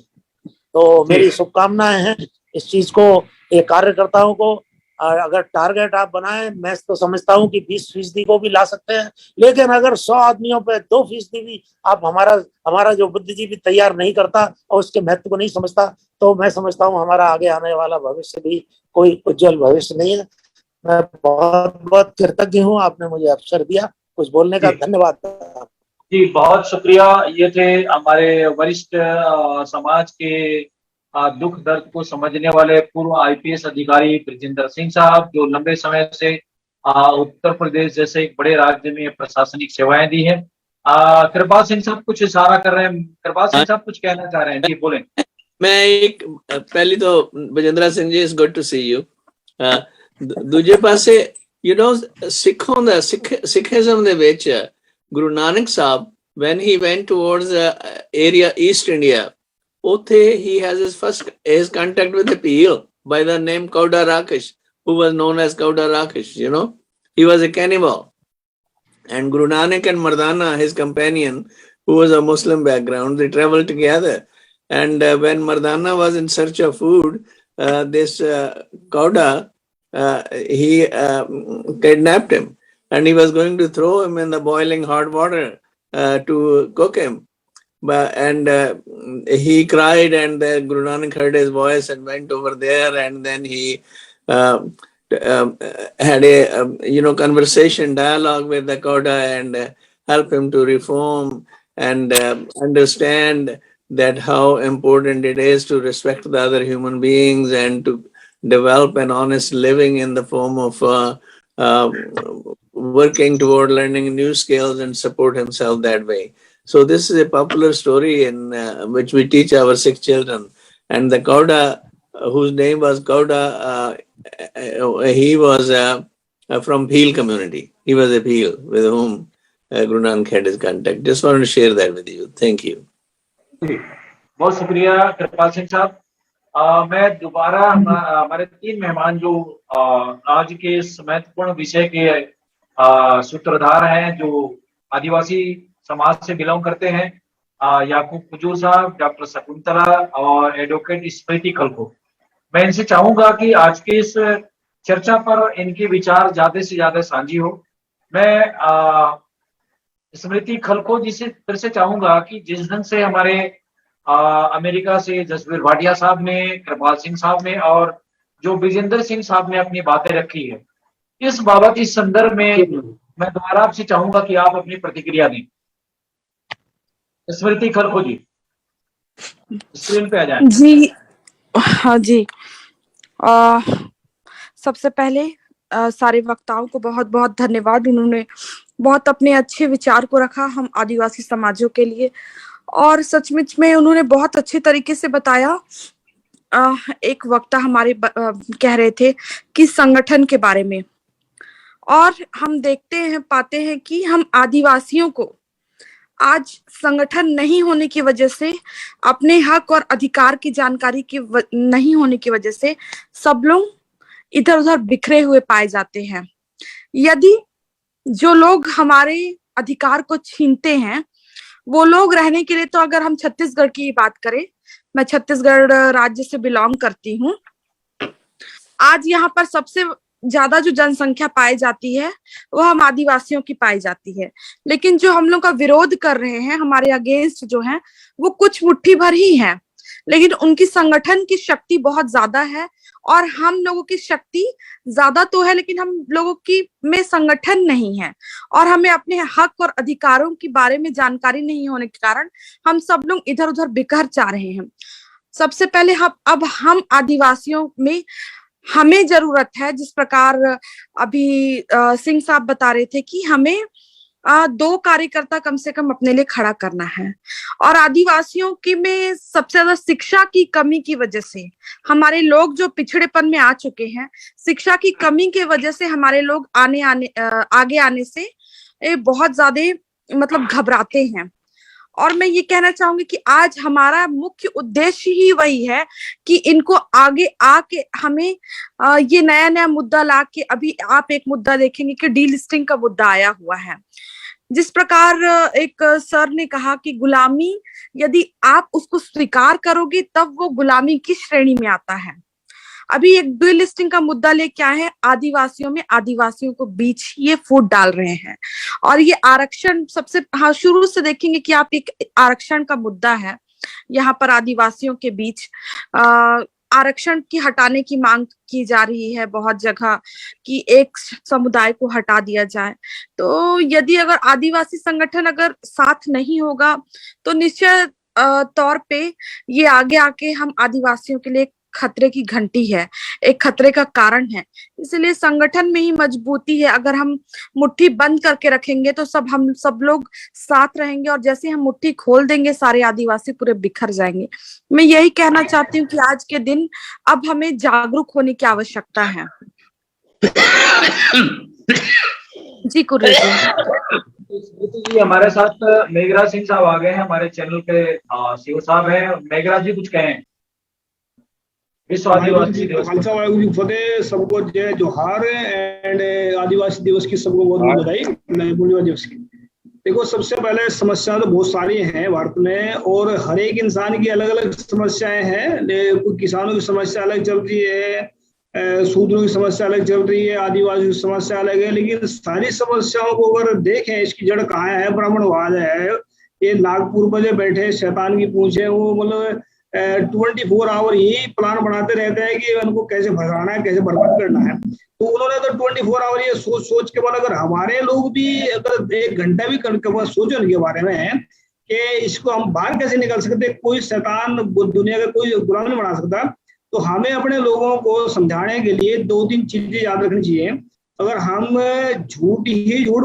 G: तो मेरी शुभकामनाएं हैं इस चीज को, ये कार्यकर्ताओं को अगर टारगेट आप बनाएं, मैं तो समझता हूं कि 20% को भी ला सकते हैं। लेकिन अगर 100 आदमियों पे 2% भी आप हमारा जो बुद्धिजीवी तैयार नहीं करता और उसके महत्व को नहीं समझता, तो मैं समझता हूं हमारा आगे आने वाला भविष्य भी कोई उज्जवल भविष्य नहीं है। मैं बहुत बहुत कृतज्ञ हूँ, आपने मुझे अवसर दिया कुछ बोलने का। धन्यवाद।
A: जी बहुत शुक्रिया। ये थे हमारे वरिष्ठ समाज के दुख दर्द को समझने वाले पूर्व आईपीएस अधिकारी ब्रिजेंद्र सिंह साहब, जो लंबे समय से उत्तर प्रदेश जैसे एक बड़े राज्य में प्रशासनिक सेवाएं दी हैं। कृपाल सिंह साहब कुछ इशारा कर रहे हैं, कृपाल सिंह साहब कुछ कहना चाह रहे हैं, जी बोलें।
D: मैं एक पहली तो Bajendra Singh ji, is good to see you. ਦੂਜੇ ਪਾਸੇ ਸਿੱਖੋਂ ਦਾ ਸਿੱਖਿਜ਼ਮ ਦੇ ਵਿੱਚ Guru Nanak Sahib when he went towards area East India, ਉੱਥੇ he has his contact with a Peel by the name Kauda Rakesh, who was known as Kauda Rakesh. He was a cannibal, and Guru Nanak and Mardana, his companion, who was a Muslim background, they traveled together. And when Mardana was in search of food, this Kauda, he kidnapped him, and he was going to throw him in the boiling hot water to cook him. And he cried, and Guru Nanak heard his voice and went over there, and then he had a conversation, dialogue with the Kauda, and help him to reform and understand that how important it is to respect the other human beings and to develop an honest living in the form of working toward learning new skills and support himself that way. So this is a popular story in which we teach our Sikh children. And the Kauda, whose name was Kauda, he was from Phil community. He was a Phil with whom Guru Nanak had his contact. Just wanted to share that with you. Thank you.
A: बहुत शुक्रिया कृपाल सिंह साहब। मैं दोबारा हमारे 3 मेहमान जो आज के इस महत्वपूर्ण विषय के सूत्रधार हैं, जो आदिवासी समाज से बिलोंग करते हैं, याकूब हुजूर साहब, डॉक्टर शकुंतला और एडवोकेट स्मृति खलखो। मैं इनसे चाहूंगा कि आज की इस चर्चा पर इनके विचार ज्यादा से ज्यादा साझी हो। मैं स्मृति खलखो जी से फिर से चाहूंगा कि जिस ढंग से हमारे अमेरिका से जसवीर भाटिया साहब ने, कृपाल सिंह साहब ने और जो ब्रिजेंद्र सिंह साहब ने अपनी बातें रखी है, इस बाबत इस संदर्भ में मैं दोबारा आपसे चाहूंगा कि आप अपनी प्रतिक्रिया दें। स्मृति खलखो जी स्क्रीन पे आ जाए।
E: जी हाँ जी। सबसे पहले सारे वक्ताओं को बहुत बहुत धन्यवाद। उन्होंने बहुत अपने अच्छे विचार को रखा हम आदिवासी समाजों के लिए, और सचमुच में उन्होंने बहुत अच्छे तरीके से बताया। एक वक्ता हमारे कह रहे थे कि संगठन के बारे में, और हम देखते हैं, पाते हैं कि हम आदिवासियों को आज संगठन नहीं होने की वजह से, अपने हक और अधिकार की जानकारी की नहीं होने की वजह से सब लोग इधर उधर बिखरे हुए पाए जाते हैं। यदि जो लोग हमारे अधिकार को छीनते हैं वो लोग रहने के लिए, तो अगर हम छत्तीसगढ़ की बात करें, मैं छत्तीसगढ़ राज्य से बिलोंग करती हूँ। आज यहाँ पर सबसे ज्यादा जो जनसंख्या पाई जाती है वो हम आदिवासियों की पाई जाती है, लेकिन जो हम लोग का विरोध कर रहे हैं, हमारे अगेंस्ट जो है, वो कुछ मुट्ठी भर ही है, लेकिन उनकी संगठन की शक्ति बहुत ज्यादा है। और हम लोगों की शक्ति ज्यादा तो है, लेकिन हम लोगों की में संगठन नहीं है, और हमें अपने हक और अधिकारों के बारे में जानकारी नहीं होने के कारण हम सब लोग इधर उधर बिखर जा रहे हैं। सबसे पहले हम आदिवासियों में हमें जरूरत है, जिस प्रकार अभी सिंह साहब बता रहे थे कि हमें 2 कार्यकर्ता कम से कम अपने लिए खड़ा करना है। और आदिवासियों की में सबसे ज्यादा शिक्षा की कमी की वजह से हमारे लोग जो पिछड़ेपन में आ चुके हैं, शिक्षा की कमी की वजह से हमारे लोग आगे आने से बहुत ज्यादा मतलब घबराते हैं। और मैं ये कहना चाहूंगी कि आज हमारा मुख्य उद्देश्य ही वही है कि इनको आगे आके हमें ये नया मुद्दा ला के, अभी आप एक मुद्दा देखेंगे कि डीलिस्टिंग का मुद्दा आया हुआ है। जिस प्रकार एक सर ने कहा कि गुलामी यदि आप उसको स्वीकार करोगे तब वो गुलामी की श्रेणी में आता है। अभी एक डीलिस्टिंग का मुद्दा ले क्या है, आदिवासियों को बीच ये फूट डाल रहे हैं। और ये आरक्षण सबसे शुरू से देखेंगे कि आप एक आरक्षण का मुद्दा है यहाँ पर आदिवासियों के बीच। आरक्षण की हटाने की मांग की जा रही है बहुत जगह कि एक समुदाय को हटा दिया जाए। तो यदि अगर आदिवासी संगठन अगर साथ नहीं होगा तो निश्चित तौर पे ये आगे आके हम आदिवासियों के लिए खतरे की घंटी है, एक खतरे का कारण है। इसलिए संगठन में ही मजबूती है। अगर हम मुट्ठी बंद करके रखेंगे तो हम सब लोग साथ रहेंगे, और जैसे हम मुट्ठी खोल देंगे सारे आदिवासी पूरे बिखर जाएंगे। मैं यही कहना चाहती हूँ कि आज के दिन अब हमें जागरूक होने की आवश्यकता है। जी कुर्रे
A: जी, हमारे साथ मेघराज सिंह साहब आ गए हैं, हमारे चैनल पे सीओ साहब हैं। मेघराज जी कुछ कहें। विश्व आदिवासी दिवस
H: खालसा वाहेगुरु जी फतेह, सबको जय जोहार एंड आदिवासी दिवस की सबको बहुत बहुत बधाई, पूर्णिमा दिवस की। देखो, सबसे पहले समस्या तो बहुत सारी हैं भारत में, और हर एक इंसान की अलग अलग समस्याएं हैं। कोई किसानों की समस्या अलग चल रही है, शूद्रों की समस्या अलग चल रही है, आदिवासी की समस्या अलग है, लेकिन सारी समस्याओं को अगर देखें इसकी जड़ कहाँ है, ब्राह्मणवाद है। ये नागपुर पर जो बैठे शैतान की पूंछ है, वो मतलब 24 आवर यही प्लान बनाते रहते हैं कि उनको कैसे भगाना है, कैसे बर्बाद करना है। तो उन्होंने तो 24 आवर ये सोच सोच के बाद, अगर हमारे लोग भी अगर 1 घंटा भी सोचो इनके बारे में कि इसको हम बाहर कैसे निकल सकते, कोई शैतान दुनिया का कोई गुलाम नहीं बना सकता। तो हमें अपने लोगों को समझाने के लिए 2-3 चीजें याद रखनी चाहिए। अगर हम झूठ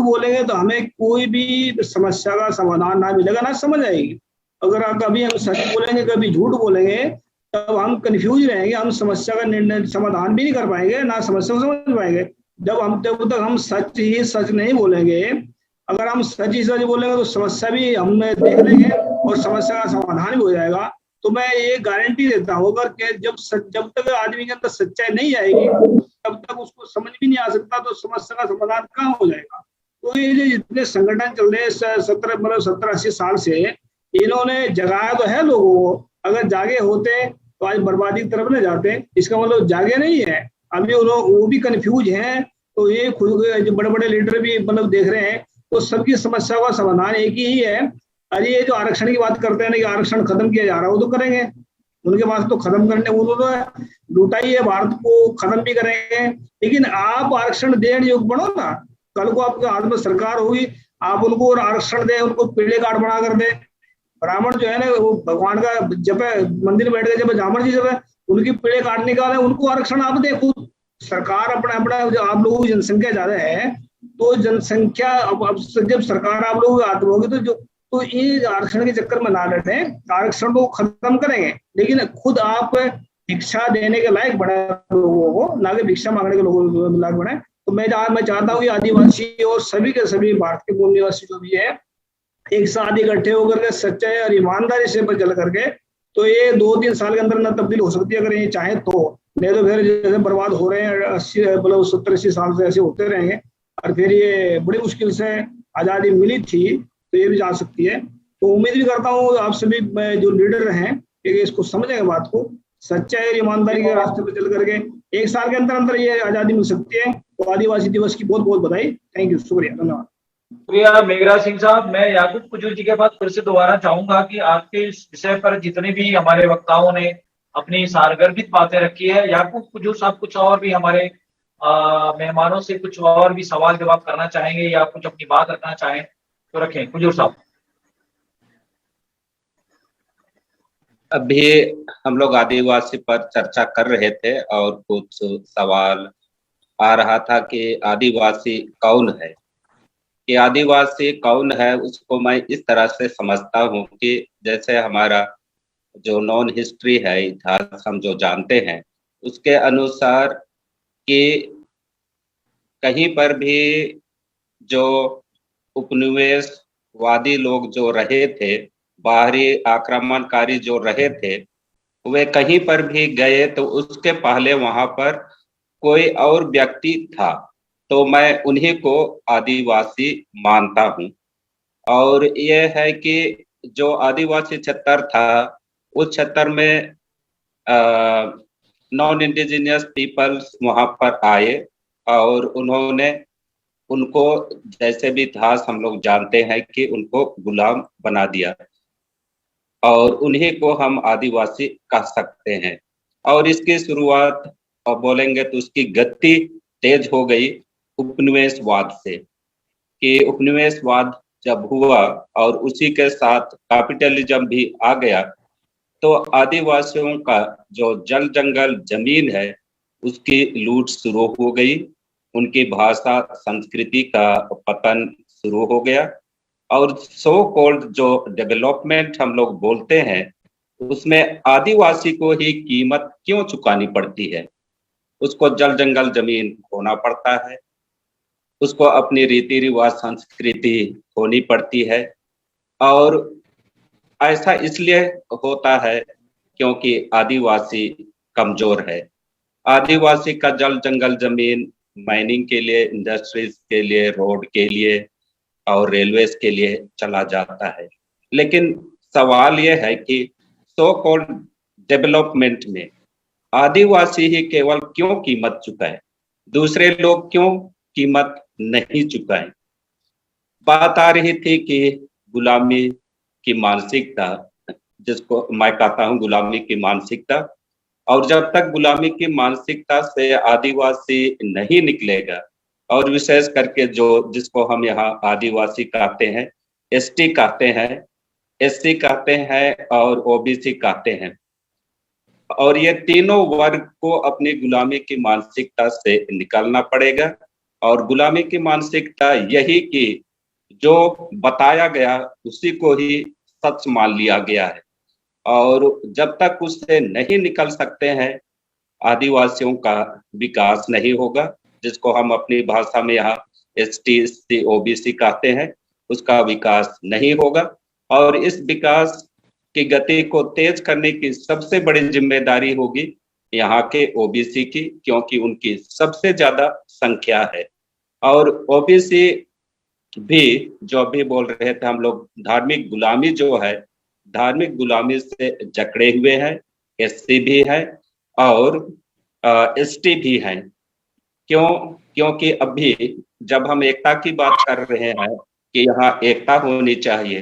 H: बोलेंगे तो हमें कोई भी समस्या का समाधान ना मिलेगा, ना समझ आएगी। अगर कभी हम सच बोलेंगे, कभी झूठ बोलेंगे, तब हम कंफ्यूज रहेंगे, हम समस्या का निर्णय समाधान भी नहीं कर पाएंगे, ना समस्या को समझ पाएंगे। जब तक हम सच ही सच नहीं बोलेंगे, अगर हम सच ही सच बोलेंगे तो समस्या भी हम देख लेंगे और समस्या का समाधान भी हो जाएगा। तो मैं ये गारंटी देता हूँ, अगर जब तक आदमी के अंदर सच्चाई नहीं आएगी तब तक उसको समझ भी नहीं आ सकता, तो समस्या का समाधान कहाँ हो जाएगा। तो ये जो जितने संगठन चल रहे हैं 70-80 साल से, इन्होंने जगाया तो है लोगों को। अगर जागे होते तो आज बर्बादी की तरफ न जाते। इसका मतलब जागे नहीं है, अभी वो भी कंफ्यूज हैं। तो ये खुद जो बड़े बड़े लीडर भी मतलब देख रहे हैं, तो सबकी समस्या का समाधान एक ही है। अरे ये जो आरक्षण की बात करते हैं ना कि आरक्षण खत्म किया जा रहा है, वो तो करेंगे, उनके पास तो खत्म करने, उन्होंने लूटा ही है भारत को, खत्म भी करेंगे। लेकिन आप आरक्षण देने योग्य बनो ना, कल को आपके हाथ में सरकार होगी, आप उनको आरक्षण दें, उनको पीले कार्ड बना कर दें। ब्राह्मण जो है ना, वो भगवान का जब मंदिर बैठ गए, जब ब्राह्मण जी जब उनकी पीड़े काट निकाले, उनको आरक्षण आप दे। खुद सरकार अपना आप लोगों की जनसंख्या ज्यादा है, तो जनसंख्या अब जब सरकार आप लोगों की हाथ में होगी तो ये आरक्षण के चक्कर में ना लड़े, आरक्षण को खत्म करेंगे। लेकिन खुद आप भिक्षा देने के लायक बने लोगों को, ना कि भिक्षा मांगने के लोगों को लायक बने। तो मैं चाहता हूँ कि आदिवासी और सभी के सभी भारत के मूल निवासी जो भी है, एक साथ इकट्ठे होकर के सच्चाई और ईमानदारी से चल करके, तो ये 2-3 साल के अंदर न तब्दील हो सकती है, अगर ये चाहे तो। नहीं तो फिर जैसे बर्बाद हो रहे हैं 70-80 साल से ऐसे होते रहेंगे, और फिर ये बड़ी मुश्किल से आज़ादी मिली थी, तो ये भी जा सकती है। तो उम्मीद भी करता हूँ आप सभी जो लीडर हैं कि इसको समझेंगे, बात को सच्चाई और ईमानदारी के रास्ते पर चल करके 1 साल के अंदर ये आज़ादी मिल सकती है। तो आदिवासी दिवस की बहुत बहुत बधाई। थैंक यू, शुक्रिया, धन्यवाद।
A: शुक्रिया मेघराज सिंह साहब। मैं याकूब कुजूर जी के पास फिर से दोबारा चाहूंगा कि आपके इस विषय पर जितने भी हमारे वक्ताओं ने अपनी सारगर्भित बातें रखी है, याकूब कुजूर साहब कुछ और भी हमारे मेहमानों से कुछ और भी सवाल जवाब करना चाहेंगे या कुछ अपनी बात रखना चाहें तो रखें। कुजूर साहब।
B: अभी हम लोग आदिवासी पर चर्चा कर रहे थे और कुछ सवाल आ रहा था कि आदिवासी कौन है। कि आदिवासी कौन है, उसको मैं इस तरह से समझता हूँ कि जैसे हमारा जो नॉन हिस्ट्री है, इतिहास हम जो जानते हैं, उसके अनुसार कि कहीं पर भी जो उपनिवेशवादी लोग जो रहे थे, बाहरी आक्रमणकारी जो रहे थे, वे कहीं पर भी गए तो उसके पहले वहां पर कोई और व्यक्ति था, तो मैं उन्हीं को आदिवासी मानता हूँ। और ये है कि जो आदिवासी क्षेत्र था, उस क्षेत्र में नॉन इंडिजिनियस पीपल्स वहां पर आए और उन्होंने उनको, जैसे भी इतिहास हम लोग जानते हैं कि उनको गुलाम बना दिया, और उन्हीं को हम आदिवासी कह सकते हैं। और इसकी शुरुआत और बोलेंगे तो उसकी गति तेज हो गई उपनिवेशवाद से, कि उपनिवेशवाद जब हुआ और उसी के साथ कैपिटलिज्म भी आ गया, तो आदिवासियों का जो जल जंगल जमीन है उसकी लूट शुरू हो गई, उनकी भाषा संस्कृति का पतन शुरू हो गया, और सो कॉल्ड जो डेवलपमेंट हम लोग बोलते हैं उसमें आदिवासी को ही कीमत क्यों चुकानी पड़ती है? उसको जल जंगल जमीन खोना पड़ता है, उसको अपनी रीति रिवाज संस्कृति खोनी पड़ती है, और ऐसा इसलिए होता है क्योंकि आदिवासी कमजोर है। आदिवासी का जल जंगल जमीन माइनिंग के लिए, इंडस्ट्रीज के लिए, रोड के लिए और रेलवेज के लिए चला जाता है। लेकिन सवाल यह है कि सो कॉल्ड डेवलपमेंट में आदिवासी ही केवल क्यों कीमत चुकाए, दूसरे लोग क्यों कीमत नहीं चुकाए? बात आ रही थी कि गुलामी की मानसिकता, जिसको मैं कहता हूं गुलामी की मानसिकता, और जब तक गुलामी की मानसिकता से आदिवासी नहीं निकलेगा, और विशेष करके जो जिसको हम यहाँ आदिवासी कहते हैं, एसटी कहते हैं, एससी कहते हैं और ओबीसी कहते हैं, और ये तीनों वर्ग को अपनी गुलामी की मानसिकता से निकलना पड़ेगा। और गुलामी की मानसिकता यही कि जो बताया गया उसी को ही सच मान लिया गया है, और जब तक उससे नहीं निकल सकते हैं आदिवासियों का विकास नहीं होगा, जिसको हम अपनी भाषा में यहाँ एसटी एससी ओबीसी कहते हैं, उसका विकास नहीं होगा। और इस विकास की गति को तेज करने की सबसे बड़ी जिम्मेदारी होगी यहाँ के ओबीसी की, क्योंकि उनकी सबसे ज्यादा संख्या है। और ओबीसी भी जो भी बोल रहे थे हम लोग, धार्मिक गुलामी जो है, धार्मिक गुलामी से जकड़े हुए हैं, एससी भी है और एसटी भी हैं। क्योंकि अभी जब हम एकता की बात कर रहे हैं कि यहाँ एकता होनी चाहिए,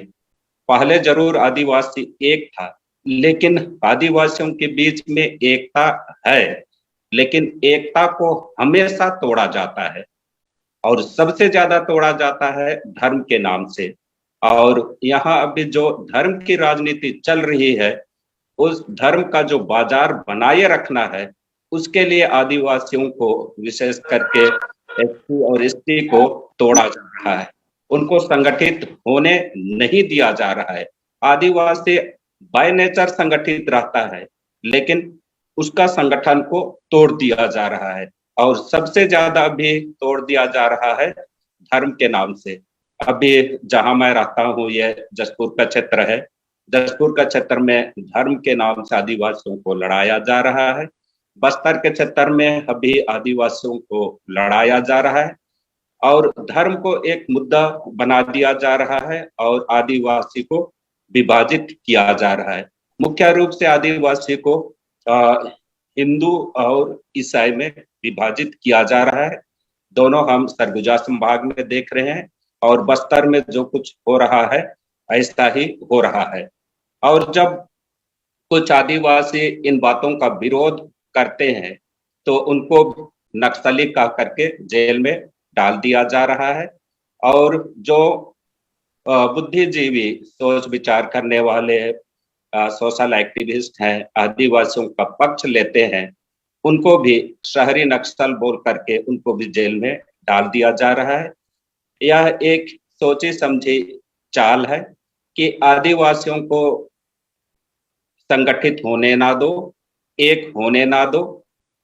B: पहले जरूर आदिवासी एक था, लेकिन आदिवासियों के बीच में एकता है, लेकिन एकता को हमेशा तोड़ा जाता है, और सबसे ज्यादा तोड़ा जाता है धर्म के नाम से। और यहाँ अभी जो धर्म की राजनीति चल रही है, उस धर्म का जो बाजार बनाए रखना है, उसके लिए आदिवासियों को विशेष करके एससी और एसटी को तोड़ा जा रहा है, उनको संगठित होने नहीं दिया जा रहा है। आदिवासी बाय नेचर संगठित रहता है, लेकिन उसका संगठन को तोड़ दिया जा रहा है, और सबसे ज्यादा अभी तोड़ दिया जा रहा है धर्म के नाम से। अभी जहां मैं रहता हूँ ये जसपुर का क्षेत्र है, जसपुर का क्षेत्र में धर्म के नाम से आदिवासियों को लड़ाया जा रहा है। बस्तर के क्षेत्र में अभी आदिवासियों को लड़ाया जा रहा है, और धर्म को एक मुद्दा बना दिया जा रहा है, और आदिवासी को विभाजित किया जा रहा है। मुख्य रूप से आदिवासी को हिंदू और ईसाई में विभाजित किया जा रहा है। दोनों हम सरगुजा संभाग में देख रहे हैं, और बस्तर में जो कुछ हो रहा है ऐसा ही हो रहा है। और जब कुछ आदिवासी इन बातों का विरोध करते हैं तो उनको नक्सली कह करके जेल में डाल दिया जा रहा है, और जो बुद्धिजीवी सोच विचार करने वाले सोशल एक्टिविस्ट हैं, आदिवासियों का पक्ष लेते हैं, उनको भी शहरी नक्सल बोल करके उनको भी जेल में डाल दिया जा रहा है। यह एक सोची समझी चाल है कि आदिवासियों को संगठित होने ना दो, एक होने ना दो,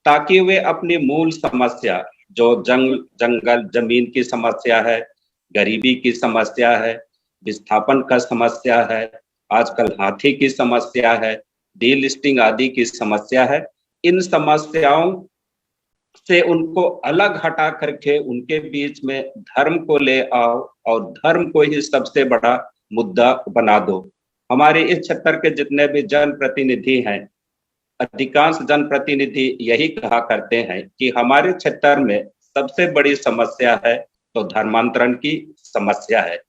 B: ताकि वे अपनी मूल समस्या जो जंगल जमीन की समस्या है, गरीबी की समस्या है, विस्थापन का समस्या है, आजकल हाथी की समस्या है, डीलिस्टिंग आदि की समस्या है, इन समस्याओं से उनको अलग हटा करके उनके बीच में धर्म को ले आओ, और धर्म को ही सबसे बड़ा मुद्दा बना दो। हमारे इस क्षेत्र के जितने भी जनप्रतिनिधि हैं, अधिकांश जनप्रतिनिधि यही कहा करते हैं कि हमारे क्षेत्र में सबसे बड़ी समस्या है तो धर्मांतरण की समस्या है।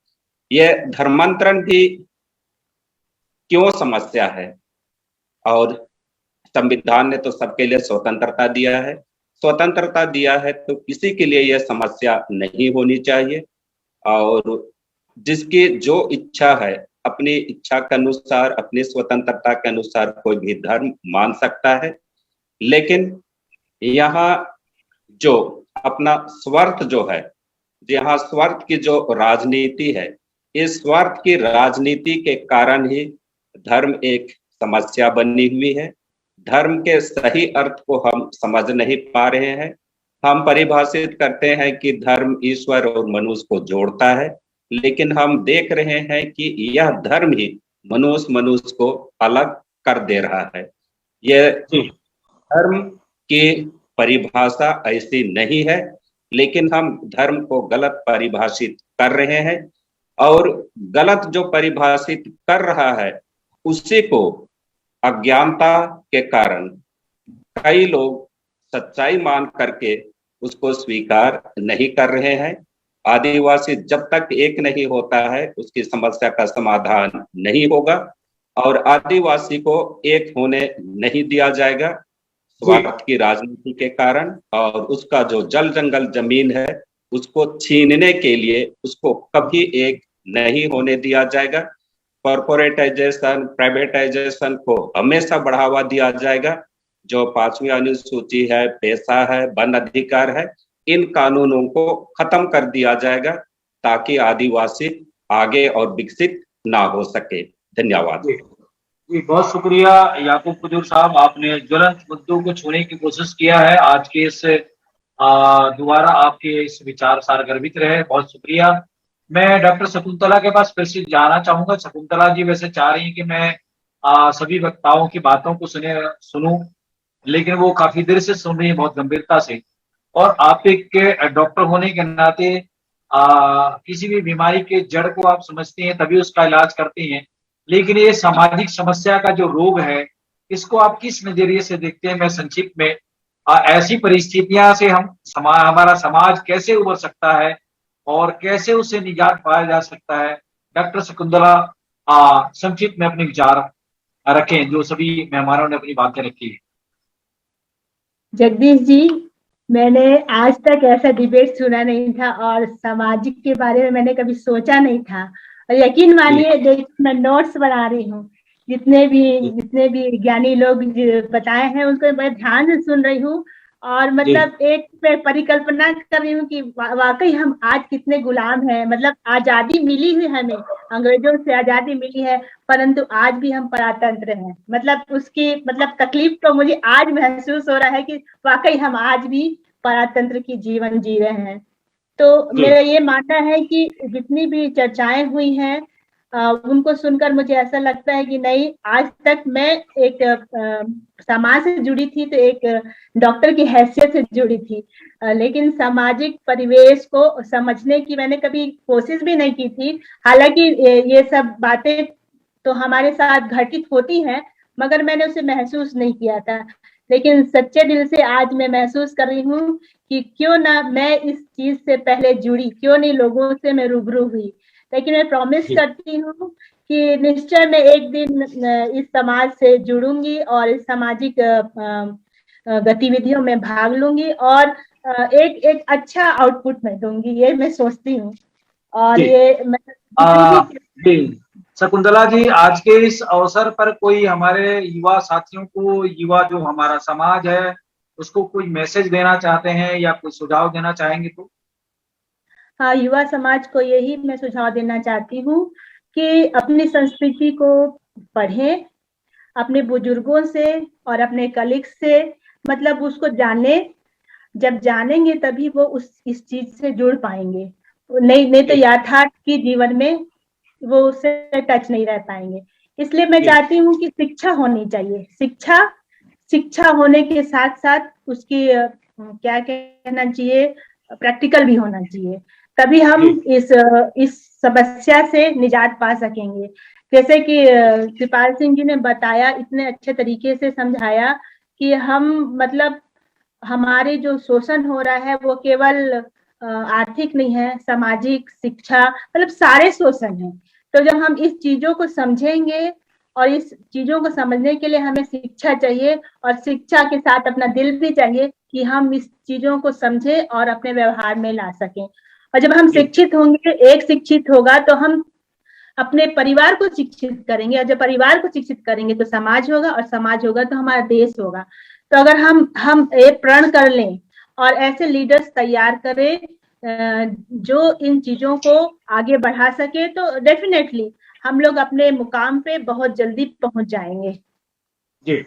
B: यह धर्मांतरण भी क्यों समस्या है, और संविधान ने तो सबके लिए स्वतंत्रता दिया है, स्वतंत्रता दिया है तो किसी के लिए यह समस्या नहीं होनी चाहिए। और जिसकी जो इच्छा है, अपनी इच्छा के अनुसार, अपनी स्वतंत्रता के अनुसार कोई भी धर्म मान सकता है। लेकिन यहाँ जो अपना स्वार्थ जो है, यहाँ स्वार्थ की जो राजनीति है, इस स्वार्थ की राजनीति के कारण ही धर्म एक समस्या बनी हुई है। धर्म के सही अर्थ को हम समझ नहीं पा रहे हैं। हम परिभाषित करते हैं कि धर्म ईश्वर और मनुष्य को जोड़ता है, लेकिन हम देख रहे हैं कि यह धर्म ही मनुष्य को अलग कर दे रहा है। यह धर्म की परिभाषा ऐसी नहीं है, लेकिन हम धर्म को गलत परिभाषित कर रहे हैं, और गलत जो परिभाषित कर रहा है उसी को अज्ञानता के कारण कई लोग सच्चाई मान करके उसको स्वीकार नहीं कर रहे हैं। आदिवासी जब तक एक नहीं होता है उसकी समस्या का समाधान नहीं होगा, और आदिवासी को एक होने नहीं दिया जाएगा स्वार्थ की राजनीति के कारण। और उसका जो जल जंगल जमीन है उसको छीनने के लिए उसको कभी एक नहीं होने दिया जाएगा। कॉर्पोरेटाइजेशन, प्राइवेटाइजेशन को हमेशा बढ़ावा दिया जाएगा। जो 5वीं अनुसूची है, पेशा है, वन अधिकार है, इन कानूनों को खत्म कर दिया जाएगा ताकि आदिवासी आगे और विकसित ना हो सके। धन्यवाद
A: जी, बहुत शुक्रिया याकूब कुजूर साहब, आपने ज्वलंत मुद्दों को छूने की कोशिश किया है। आज के इस दोबारा आपके इस विचार सारगर्भित रहे, बहुत शुक्रिया। मैं डॉक्टर शकुंतला के पास फिर से जाना चाहूंगा। शकुंतला जी वैसे चाह रही हैं कि मैं सभी वक्ताओं की बातों को सुनूं, लेकिन वो काफी देर से सुन रही है, बहुत गंभीरता से। और आप एक डॉक्टर होने के नाते किसी भी बीमारी के जड़ को आप समझती हैं, तभी उसका इलाज करती हैं। लेकिन ये सामाजिक समस्या का जो रोग है, इसको आप किस नजरिए से देखते हैं? मैं संक्षिप्त में ऐसी परिस्थितियां से हमारा समाज कैसे उबर सकता है और कैसे उससे निजात पाया जा सकता है? डॉक्टर शकुंतला संक्षिप्त में अपने विचार रखें, जो सभी मेहमानों ने अपनी बातें रखी है।
C: जगदीश जी, मैंने आज तक ऐसा डिबेट सुना नहीं था और सामाजिक के बारे में मैंने कभी सोचा नहीं था। और यकीन मानिए, देखिए मैं नोट्स बना रही हूँ, जितने भी ज्ञानी लोग बताए हैं उनको मैं ध्यान से सुन रही हूँ। और मतलब एक मैं परिकल्पना कर रही हूँ कि वाकई हम आज कितने गुलाम हैं। मतलब आजादी मिली हुई हमें, अंग्रेजों से आजादी मिली है, परंतु आज भी हम परातंत्र हैं। मतलब उसकी तकलीफ तो मुझे आज महसूस हो रहा है कि वाकई हम आज भी परातंत्र की जीवन जी रहे हैं। तो मेरा ये मानना है कि जितनी भी चर्चाएं हुई हैं उनको सुनकर मुझे ऐसा लगता है कि नहीं, आज तक मैं एक समाज से जुड़ी थी तो एक डॉक्टर की हैसियत से जुड़ी थी, लेकिन सामाजिक परिवेश को समझने की मैंने कभी कोशिश भी नहीं की थी। हालांकि ये सब बातें तो हमारे साथ घटित होती हैं, मगर मैंने उसे महसूस नहीं किया था। लेकिन सच्चे दिल से आज मैं महसूस कर रही हूँ कि क्यों ना मैं इस चीज से पहले जुड़ी, क्यों नहीं लोगों से मैं रूबरू हुई। लेकिन मैं प्रॉमिस करती हूँ कि निश्चय मैं एक दिन इस समाज से जुड़ूंगी और इस सामाजिक गतिविधियों में भाग लूंगी और एक अच्छा आउटपुट मैं दूंगी, ये मैं सोचती हूँ। और ये
A: शकुंतला जी, आज के इस अवसर पर कोई हमारे युवा साथियों को, युवा जो हमारा समाज है, उसको कोई मैसेज देना चाहते हैं या कोई सुझाव देना चाहेंगे तो?
C: हाँ, युवा समाज को यही मैं सुझाव देना चाहती हूँ कि अपनी संस्कृति को पढ़ें, अपने बुजुर्गों से और अपने कलीग्स से उसको जाने। जब जानेंगे तभी वो इस चीज से जुड़ पाएंगे, नहीं तो यथार्थ की जीवन में वो उससे टच नहीं रह पाएंगे। इसलिए मैं चाहती हूँ कि शिक्षा होनी चाहिए। शिक्षा होने के साथ साथ उसकी क्या कहना चाहिए, प्रैक्टिकल भी होना चाहिए, तभी हम इस समस्या से निजात पा सकेंगे। जैसे कि कृपाल सिंह जी ने बताया, इतने अच्छे तरीके से समझाया कि हम हमारे जो शोषण हो रहा है वो केवल आर्थिक नहीं है, सामाजिक, शिक्षा, सारे शोषण है। तो जब हम इस चीजों को समझेंगे और इस चीजों को समझने के लिए हमें शिक्षा चाहिए, और शिक्षा के साथ अपना दिल भी चाहिए कि हम इस चीजों को समझे और अपने व्यवहार में ला सकें। और जब हम शिक्षित होंगे, एक शिक्षित होगा तो हम अपने परिवार को शिक्षित करेंगे, और जब परिवार को शिक्षित करेंगे तो समाज होगा, और समाज होगा तो हमारा देश होगा। तो अगर हम एक प्रण कर लें और ऐसे लीडर्स तैयार करें जो इन चीजों को आगे बढ़ा सके, तो डेफिनेटली हम लोग अपने मुकाम पे बहुत जल्दी पहुंच जाएंगे।
A: जी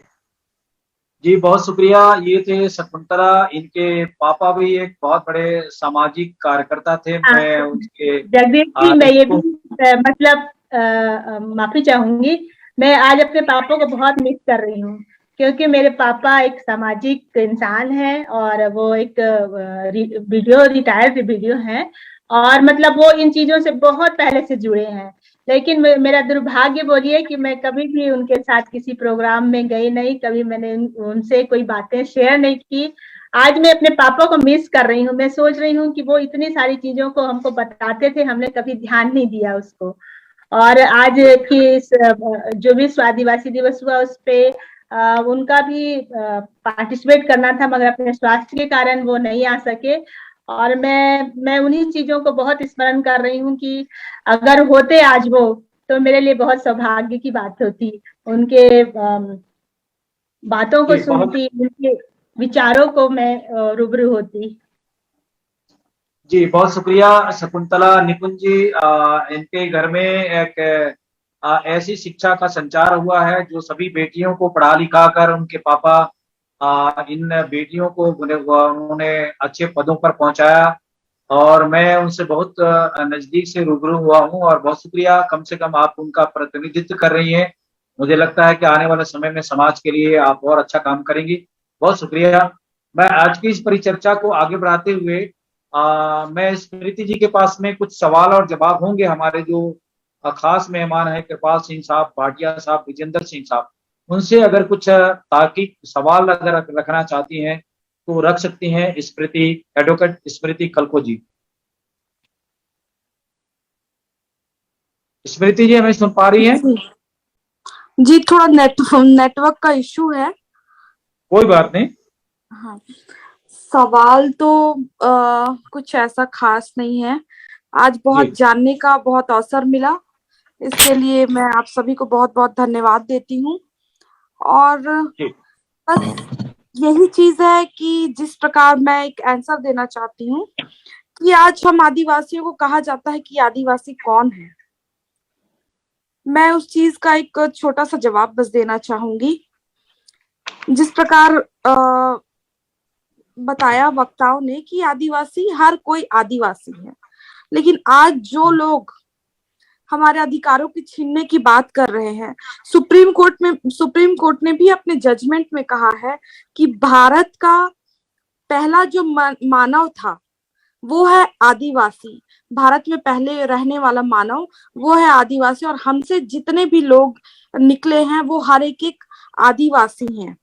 A: जी, बहुत शुक्रिया। ये थे शकुंतला, इनके पापा भी एक बहुत बड़े सामाजिक कार्यकर्ता थे। मैं उनके
C: जगदीश जी, मैं ये भी मतलब माफी चाहूंगी, मैं आज अपने पापा को बहुत मिस कर रही हूँ, क्योंकि मेरे पापा एक सामाजिक इंसान है और वो एक रिटायर्ड वीडियो हैं, और मतलब वो इन चीजों से बहुत पहले से जुड़े हैं। लेकिन मेरा दुर्भाग्य बोलिए कि मैं कभी भी उनके साथ किसी प्रोग्राम में गई नहीं, कभी मैंने उनसे कोई बातें शेयर नहीं की। आज मैं अपने पापा को मिस कर रही हूँ। मैं सोच रही हूँ कि वो इतनी सारी चीजों को हमको बताते थे, हमने कभी ध्यान नहीं दिया उसको। और आज की जो विश्व आदिवासी दिवस हुआ, उस पे उनका भी पार्टिसिपेट करना था, मगर अपने स्वास्थ्य के कारण वो नहीं आ सके। और मैं उन्हीं चीजों को बहुत स्मरण कर रही हूँ कि अगर होते आज वो, तो मेरे लिए बहुत सौभाग्य की बात होती। उनके बातों को सुनती, उनके विचारों को मैं रूबरू होती।
A: जी, बहुत शुक्रिया शकुंतला निकुंज जी। इनके घर में एक ऐसी शिक्षा का संचार हुआ है जो सभी बेटियों को पढ़ा लिखा कर उनके पापा इन बेटियों को उन्होंने अच्छे पदों पर पहुंचाया, और मैं उनसे बहुत नजदीक से रूबरू हुआ हूं। और बहुत शुक्रिया, कम से कम आप उनका प्रतिनिधित्व कर रही हैं। मुझे लगता है कि आने वाले समय में समाज के लिए आप और अच्छा काम करेंगी। बहुत शुक्रिया। मैं आज की इस परिचर्चा को आगे बढ़ाते हुए मैं स्मृति जी के पास में कुछ सवाल और जवाब होंगे। हमारे जो खास मेहमान है कृपाल सिंह साहब, भाटिया साहब, विजेंद्र सिंह साहब, उनसे अगर कुछ तार्किक सवाल अगर रखना चाहती हैं तो रख सकती हैं स्मृति, एडवोकेट स्मृति कलको जी। स्मृति जी, हमें सुन पा रही हैं?
E: जी, थोड़ा नेटवर्क का इश्यू है।
A: कोई बात नहीं।
E: हाँ, सवाल तो कुछ ऐसा खास नहीं है। आज बहुत जानने का बहुत अवसर मिला, इसके लिए मैं आप सभी को बहुत बहुत धन्यवाद देती हूँ। और बस यही चीज है कि जिस प्रकार मैं एक आंसर देना चाहती हूँ कि आज हम आदिवासियों को कहा जाता है कि आदिवासी कौन है, मैं उस चीज का एक छोटा सा जवाब बस देना चाहूंगी। जिस प्रकार बताया वक्ताओं ने कि आदिवासी, हर कोई आदिवासी है, लेकिन आज जो लोग हमारे अधिकारों की छीनने की बात कर रहे हैं, सुप्रीम कोर्ट ने भी अपने जजमेंट में कहा है कि भारत का पहला जो मानव था वो है आदिवासी। भारत में पहले रहने वाला मानव वो है आदिवासी, और हमसे जितने भी लोग निकले हैं वो हर एक आदिवासी हैं।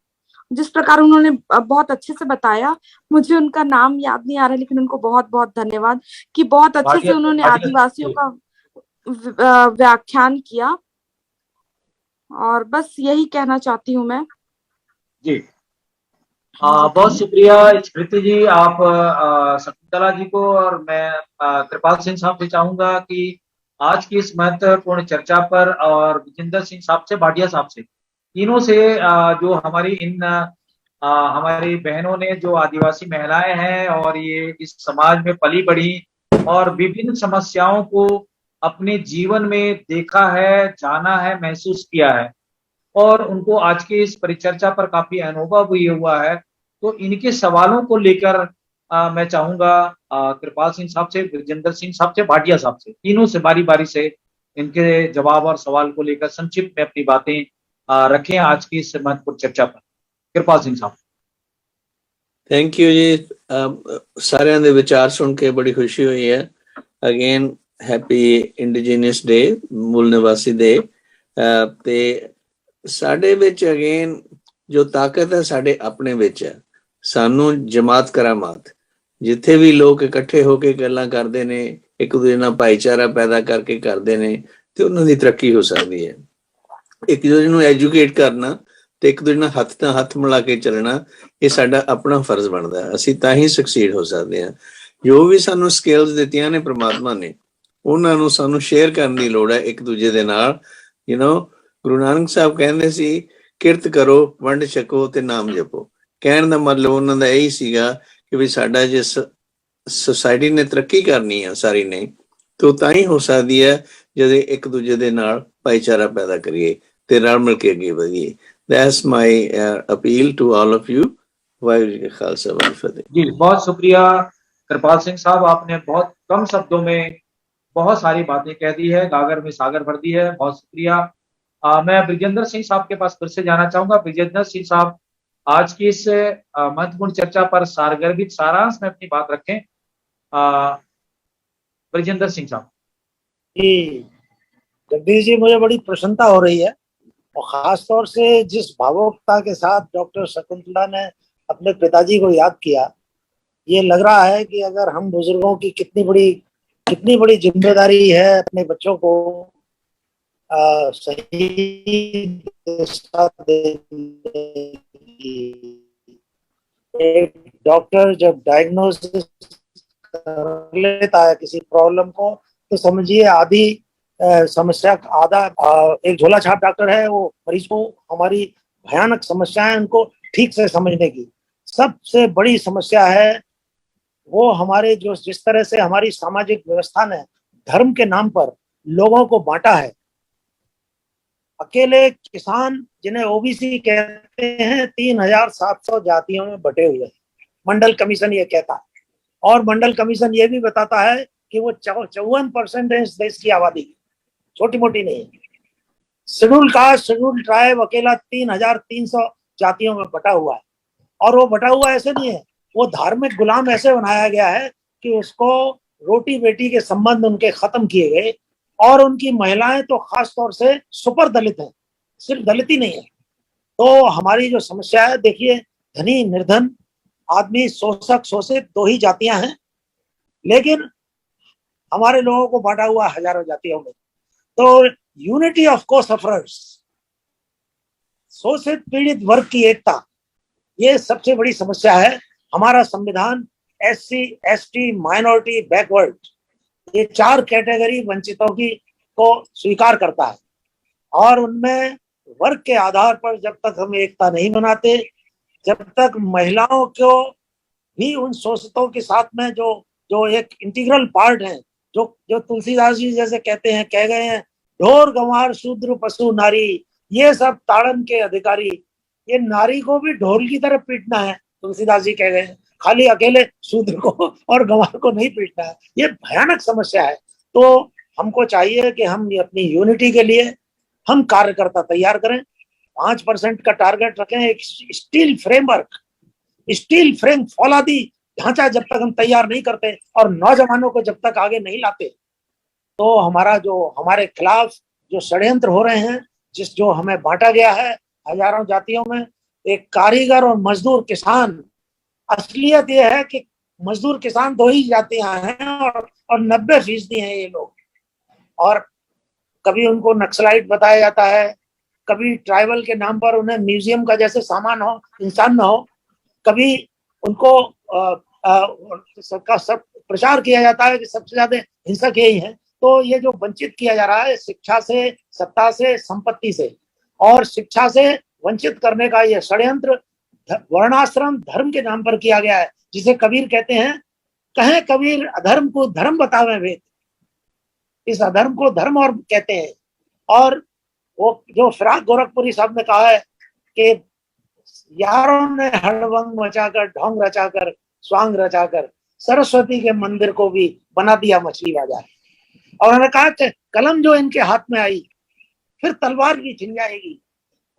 E: जिस प्रकार उन्होंने बहुत अच्छे से बताया, मुझे उनका नाम याद नहीं आ रहा, लेकिन उनको बहुत बहुत धन्यवाद कि बहुत अच्छे से उन्होंने आदिवासियों का व्याख्यान किया। और बस यही कहना चाहती हूँ मैं।
A: जी, बहुत शुक्रिया स्मृति जी। आप शकुंतला जी को, और मैं कृपाल सिंह साहब से चाहूंगा कि आज की इस महत्वपूर्ण चर्चा पर, और विजेंद्र सिंह साहब से, भाटिया साहब से, तीनों से जो हमारी हमारी बहनों ने, जो आदिवासी महिलाएं हैं और ये इस समाज में पली बढ़ी और विभिन्न समस्याओं को अपने जीवन में देखा है, जाना है, महसूस किया है, और उनको आज की इस परिचर्चा पर काफी अनुभव भी हुआ है, तो इनके सवालों को लेकर मैं चाहूंगा कृपाल सिंह साहब से, विजेंद्र सिंह साहब से, भाटिया साहब से, तीनों से बारी बारी से इनके जवाब और सवाल को लेकर संक्षिप्त में अपनी बातें रखें आज की इस महत्वपूर्ण चर्चा पर। कृपाल सिंह साहब।
D: थैंक यू जी। सारे दे विचार सुन के बड़ी खुशी हुई है। अगेन हैप्पी इंडिजीनियस डे, मूल निवासी डे। ते साडे विच अगेन जो ताकत है साडे अपने विच है। सानू जमात करामात, जिथे भी लोग इकट्ठे होके गल्लां करदे ने, एक दूजे नाल भाईचारा पैदा करके करदे ने, ते उन्हां दी तरक्की हो सकदी है। ਇੱਕ ਦੂਜੇ ਨੂੰ ਐਜੂਕੇਟ ਕਰਨਾ ਤੇ ਇੱਕ ਦੂਜੇ ਨਾਲ ਹੱਥ ਨਾਲ ਹੱਥ ਮਿਲਾ ਕੇ ਚੱਲਣਾ, ਇਹ ਸਾਡਾ ਆਪਣਾ ਫਰਜ਼ ਬਣਦਾ ਹੈ। ਅਸੀਂ ਤਾਂ ਹੀ ਸਕਸੀਡ ਹੋ ਸਕਦੇ ਹਾਂ। ਜੋ ਵੀ ਸਾਨੂੰ ਸਕਿੱਲਸ ਦਿੱਤੀਆਂ ਨੇ ਪ੍ਰਮਾਤਮਾ ਨੇ, ਉਹਨਾਂ ਨੂੰ ਸਾਨੂੰ ਸ਼ੇਅਰ ਕਰਨ ਦੀ ਲੋੜ ਹੈ ਇੱਕ ਦੂਜੇ ਦੇ ਨਾਲ। ਗੁਰੂ ਨਾਨਕ ਸਾਹਿਬ ਕਹਿੰਦੇ ਸੀ, ਕਿਰਤ ਕਰੋ, ਵੰਡ ਛਕੋ ਤੇ ਨਾਮ ਜਪੋ। ਕਹਿਣ ਦਾ ਮਤਲਬ ਉਹਨਾਂ ਦਾ ਇਹੀ ਸੀਗਾ ਕਿ ਵੀ ਸਾਡਾ ਜੇ ਸੋਸਾਇਟੀ ਨੇ ਤਰੱਕੀ ਕਰਨੀ ਆ ਸਾਰੀ ਨੇ, ਤਾਂ ਤਾਂ ਹੀ ਹੋ ਸਕਦੀ ਹੈ ਜਦੋਂ ਇੱਕ ਦੂਜੇ ਦੇ ਨਾਲ ਭਾਈਚਾਰਾ ਪੈਦਾ ਕਰੀਏ ਤੇ ਰਲ ਮਿਲ ਕੇ ਅੱਗੇ ਵਧੀਏ। That's my appeal to all of you. Waheguru ji का खालसा वाहिगुरू जी की फतेह।
A: जी, बहुत शुक्रिया कृपाल सिंह साहब, आपने बहुत कम शब्दों में बहुत सारी बातें कह दी है, गागर में सागर भर दी है। बहुत शुक्रिया। मैं ब्रिजेंद्र सिंह साहब के पास फिर से जाना चाहूंगा। ब्रिजेंद्र सिंह साहब, आज की इस महत्वपूर्ण चर्चा पर सारगर्भित सारांश में अपनी बात रखें। ब्रिजेंद्र सिंह साहब।
G: जी जगदीश जी, मुझे बड़ी प्रसन्नता हो रही है, और खास तौर से जिस भावुकता के साथ डॉक्टर शकुंतला ने अपने पिताजी को याद किया, ये लग रहा है कि अगर हम बुजुर्गों की कितनी बड़ी जिम्मेदारी है अपने बच्चों को सही दिशा देने की। एक डॉक्टर जब डायग्नोसिस कर लेता है किसी प्रॉब्लम को, तो समझिए आधी समस्या आधा एक झोला छाप डॉक्टर है, वो मरीज को हमारी भयानक समस्याएं उनको ठीक से समझने की। सबसे बड़ी समस्या है वो हमारे जो जिस तरह से हमारी सामाजिक व्यवस्था ने धर्म के नाम पर लोगों को बांटा है। अकेले किसान, जिन्हें ओबीसी कहते हैं, 3700 जातियों में बटे हुए हैं, मंडल कमीशन ये कहता है। और मंडल कमीशन ये भी बताता है कि वो 54% है इस देश की आबादी, छोटी मोटी नहीं है। शेड्यूल कास्ट, शेड्यूल ट्राइब अकेला 3300 जातियों में बटा हुआ है। और वो बटा हुआ ऐसे नहीं है, वो धार्मिक गुलाम ऐसे बनाया गया है कि उसको रोटी बेटी के संबंध उनके खत्म किए गए। और उनकी महिलाएं तो खास तौर से सुपर दलित हैं, सिर्फ दलित ही नहीं है। तो हमारी जो समस्या है, देखिए, धनी निर्धन आदमी, शोषक शोषित, दो ही जातियां हैं, लेकिन हमारे लोगों को बांटा हुआ हजारों जातियों में। तो यूनिटी ऑफ को सफरर्स, शोषित पीड़ित वर्ग की एकता, ये सबसे बड़ी समस्या है। हमारा संविधान SC, ST, माइनॉरिटी, बैकवर्ड, ये 4 कैटेगरी वंचितों की को स्वीकार करता है। और उनमें वर्ग के आधार पर जब तक हम एकता नहीं बनाते, जब तक महिलाओं को भी उन शोषितों के साथ में जो एक इंटीग्रल पार्ट है, जो तुलसीदास जी जैसे कहते हैं, कह गए हैं, ढोर गंवार शूद्र पशु नारी, ये सब ताड़न के अधिकारी। ये नारी को भी ढोल की तरह पीटना है, तुलसीदास जी कह गए हैं, खाली अकेले शूद्र को और गंवार को नहीं पीटना है। ये भयानक समस्या है। तो हमको चाहिए कि हम अपनी यूनिटी के लिए हम कार्यकर्ता तैयार करें, 5% का टारगेट रखें, एक स्टील फ्रेम फौलादी ढांचा जब तक हम तैयार नहीं करते और नौजवानों को जब तक आगे नहीं लाते, तो हमारे खिलाफ जो षड्यंत्र हो रहे हैं, जो हमें बांटा गया है हजारों जातियों में, एक कारीगर और मजदूर किसान, असलियत यह है कि मजदूर किसान 2 ही जातियां हैं और 90% हैं ये लोग। और कभी उनको नक्सलाइट बताया जाता है, कभी ट्राइबल के नाम पर उन्हें म्यूजियम का जैसे सामान हो, इंसान न हो, कभी उनको सब प्रचार किया जाता है कि सबसे ज्यादा हिंसक यही है। तो ये जो वंचित किया जा रहा है शिक्षा से, सत्ता से, संपत्ति से, और शिक्षा से वंचित करने का ये षड्यंत्र वर्णाश्रम धर्म के नाम पर किया गया है, जिसे कबीर कहते हैं, कहें कबीर अधर्म को धर्म बतावे वेद। इस अधर्म को धर्म और कहते हैं। और वो जो फिराक गोरखपुरी साहब ने कहा है कि यारों ने हड़बंग मचाकर, ढोंग रचाकर, स्वांग रचाकर सरस्वती के मंदिर को भी बना दिया मछली बाजार। और उन्होंने कहा कि कलम जो इनके हाथ में आई, फिर तलवार भी छिन जाएगी,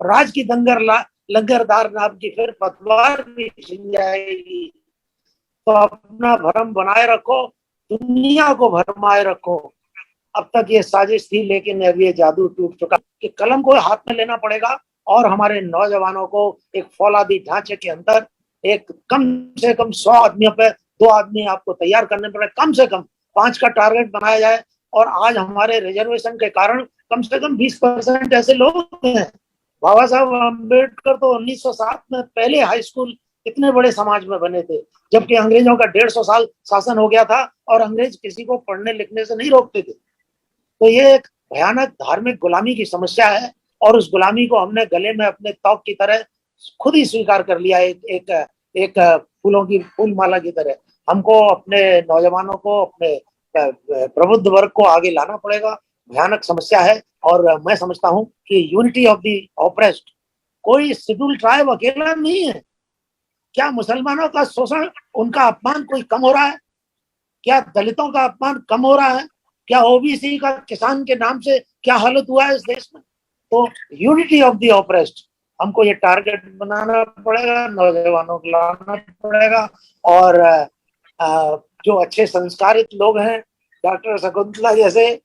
G: राज की लंगरदार नाम की फिर पतवार भी छिन जाएगी। तो अपना भरम बनाए रखो, दुनिया को भरमाए रखो। अब तक ये साजिश थी, लेकिन अब ये जादू टूट चुका कि कलम को हाथ में लेना पड़ेगा और हमारे नौजवानों को एक फौलादी ढांचे के अंदर एक कम से कम 100 आदमियों पे 2 आदमी आपको तैयार करने पड़े, कम से कम 5 का टारगेट बनाया जाए। और आज हमारे रिजर्वेशन के कारण कम से कम 20% ऐसे लोग हैं। बाबा साहब अम्बेडकर तो 1907 में पहले हाई स्कूल इतने बड़े समाज में बने थे, जबकि अंग्रेजों का 150 साल शासन हो गया था और अंग्रेज किसी को पढ़ने लिखने से नहीं रोकते थे। तो ये एक भयानक धार्मिक गुलामी की समस्या है और उस गुलामी को हमने गले में अपने तौक की तरह खुद ही स्वीकार कर लिया, एक फूलों की फूल माला की तरह। हमको अपने नौजवानों को, अपने प्रबुद्ध वर्ग को आगे लाना पड़ेगा। भयानक समस्या है और मैं समझता हूं कि यूनिटी ऑफ द ऑप्रेस्ड, कोई शेड्यूल ट्राइब अकेला नहीं है। क्या मुसलमानों का शोषण, उनका अपमान कोई कम हो रहा है? क्या दलितों का अपमान कम हो रहा है? क्या ओबीसी का किसान के नाम से क्या हालत हुआ है इस देश में? तो यूनिटी ऑफ द ऑप्रेस्ड, हमको ये टारगेट बनाना पड़ेगा, नौजवानों को लाना पड़ेगा। और जो अच्छे संस्कारित लोग हैं, डॉक्टर शकुंतला जैसे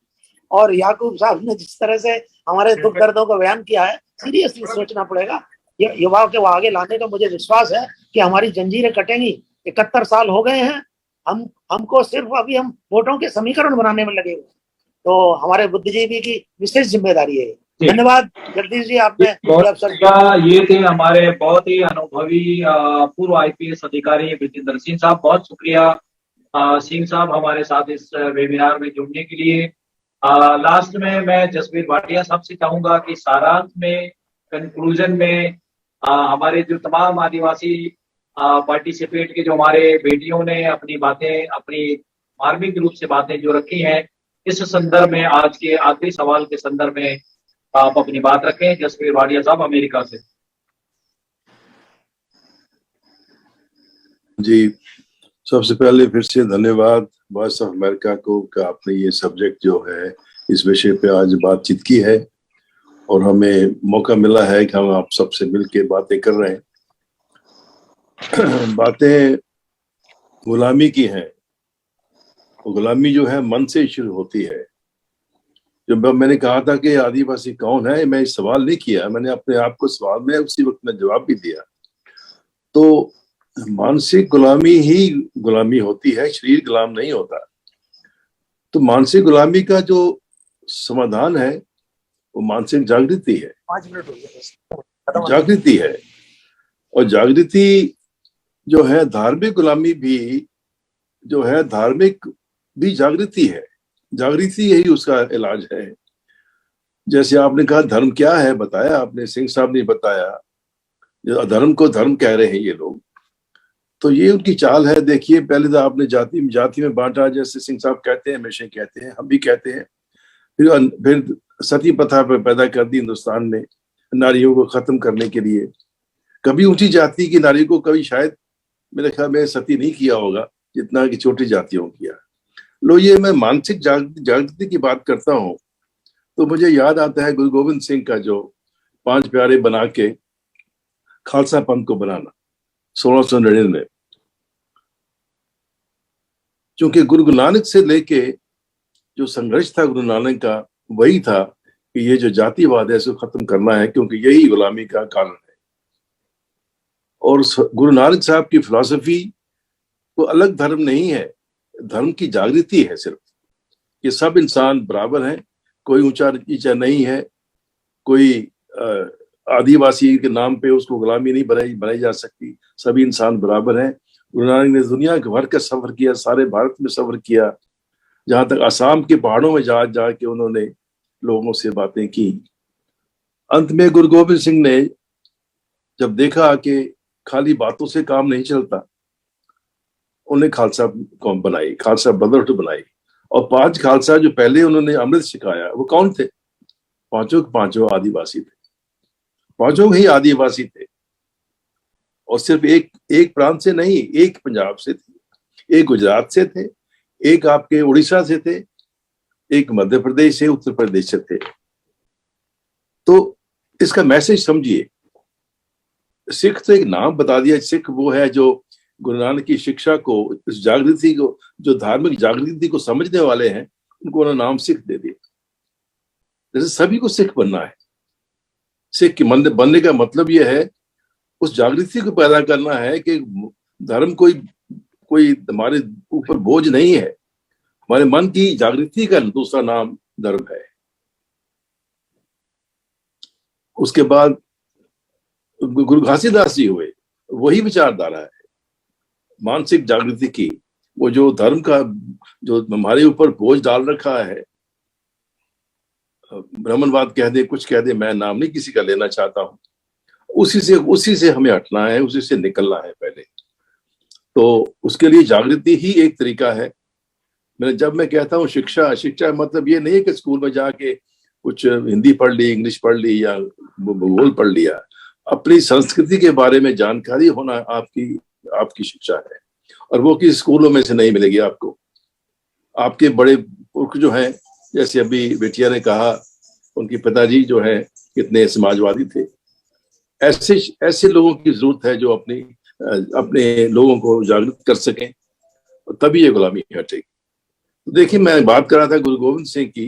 G: और याकूब साहब ने जिस तरह से हमारे दुख दर्दों का बयान किया है, सीरियसली सोचना पड़ेगा। ये युवाओं के आगे लाने का मुझे विश्वास है कि हमारी जंजीरें कटेंगी। 71 साल हो गए हैं, हमको सिर्फ अभी हम वोटों के समीकरण बनाने में लगे हुए, तो हमारे बुद्धिजीवी की विशेष जिम्मेदारी है। धन्यवाद जगदीश जी, आपने
A: ये थे हमारे बहुत ही अनुभवी पूर्व आईपीएस अधिकारी विजेंद्र सिंह साहब। बहुत शुक्रिया सिंह साहब हमारे साथ इस वेबिनार में जुड़ने के लिए। लास्ट में मैं जसवीर भाटिया साहब से चाहूंगा कि सारांश में, कंक्लूजन में हमारे जो तमाम आदिवासी पार्टिसिपेट के जो हमारे बेटियों ने अपनी बातें, अपनी मार्मिक रूप से बातें जो रखी हैं, इस संदर्भ में आज के आखिरी सवाल के संदर्भ में आप अपनी बात रखें। जसवीर भाटिया साहब अमेरिका से।
F: जी, सबसे पहले फिर से धन्यवाद वॉइस ऑफ अमेरिका को कि आपने ये सब्जेक्ट जो है इस विषय पे आज बातचीत की है और हमें मौका मिला है कि हम आप सबसे मिलके बातें कर रहे हैं। बातें गुलामी की हैं। गुलामी जो है मन से शुरू होती है। जब मैंने कहा था कि आदिवासी कौन है, मैं सवाल नहीं किया, मैंने अपने आप को सवाल में उसी वक्त में जवाब भी दिया। तो मानसिक गुलामी ही गुलामी होती है, शरीर गुलाम नहीं होता। तो मानसिक गुलामी का जो समाधान है वो मानसिक जागृति है।
G: 5 मिनट हो गए,
F: जागृति है। और जागृति जो है, धार्मिक गुलामी भी जो है, धार्मिक भी जागृति है। जागृति यही उसका इलाज है। जैसे आपने कहा धर्म क्या है, बताया आपने, सिंह साहब ने बताया। धर्म को धर्म कह रहे हैं ये लोग, तो ये उनकी चाल है। देखिए, पहले तो आपने जाति में बांटा, जैसे सिंह साहब कहते हैं, हमेशा कहते हैं, हम भी कहते हैं। फिर सती प्रथा पर पैदा कर दी हिंदुस्तान में नारियों को खत्म करने के लिए। कभी ऊंची जाति की नारी को कभी शायद मेरे ख्याल में सती नहीं किया होगा जितना कि छोटी जातियों किया। लो, ये मैं मानसिक जागृति की बात करता हूँ तो मुझे याद आता है गुरु गोविंद सिंह का जो 5 प्यारे बना के खालसा पंथ को बनाना 1699 में। क्योंकि गुरु नानक से लेके जो संघर्ष था गुरु नानक का, वही था कि ये जो जातिवाद है इसको खत्म करना है, क्योंकि यही गुलामी का कारण है। और गुरु नानक साहब की फिलॉसफी को अलग धर्म नहीं है, धर्म की जागृति है सिर्फ, कि सब इंसान बराबर हैं, कोई ऊंचा नीचा नहीं है, कोई आदिवासी के नाम पे उसको गुलामी नहीं बनाई जा सकती, सभी इंसान बराबर हैं। गुरु नानक ने दुनिया भर का सफर किया, सारे भारत में सफर किया, जहां तक असम के पहाड़ों में जाके उन्होंने लोगों से बातें की। अंत में गुरु गोविंद सिंह ने जब देखा कि खाली बातों से काम नहीं चलता, उन्हें खालसा कौम बनाई, खालसा ब्रदरहुड बनाई। और 5 खालसा जो पहले उन्होंने अमृत सिखाया, वो कौन थे? पांचों आदिवासी थे, पांचों ही आदिवासी थे। और सिर्फ एक प्रांत से नहीं, एक पंजाब से थे, एक गुजरात से थे, एक आपके उड़ीसा से थे, एक मध्य प्रदेश से, उत्तर प्रदेश से थे। तो इसका मैसेज समझिए। सिख तो एक नाम बता दिया, सिख वो है जो गुरु नानक की शिक्षा को, इस जागृति को, जो धार्मिक जागृति को समझने वाले हैं, उनको उन्होंने नाम सिख दे दिया। जैसे सभी को सिख बनना है। सिख बनने का मतलब यह है उस जागृति को पैदा करना है कि धर्म कोई हमारे ऊपर बोझ नहीं है। हमारे मन की जागृति का दूसरा नाम धर्म है। उसके बाद गुरु घासीदास जी हुए, वही विचारधारा है मानसिक जागृति की। वो जो धर्म का जो हमारे ऊपर बोझ डाल रखा है, ब्राह्मणवाद कह दे, कुछ कह दे, मैं नाम नहीं किसी का लेना चाहता हूं, उसी से हमें हटना है, उसी से निकलना है पहले। तो उसके लिए जागृति ही एक तरीका है। जब मैं कहता हूँ शिक्षा मतलब ये नहीं है कि स्कूल में जाके कुछ हिंदी पढ़ ली, इंग्लिश पढ़ ली या भूगोल पढ़ लिया। अपनी संस्कृति के बारे में जानकारी होना आपकी शिक्षा है, और वो किसी स्कूलों में से नहीं मिलेगी आपको। आपके बड़े पुरख जो हैं, जैसे अभी बेटिया ने कहा, उनके पिताजी जो है कितने समाजवादी थे। ऐसे लोगों की जरूरत है जो अपने लोगों को जागृत कर सकें, तभी ये गुलामी हटेगी। देखिए, मैं बात कर रहा था गुरु गोविंद सिंह की।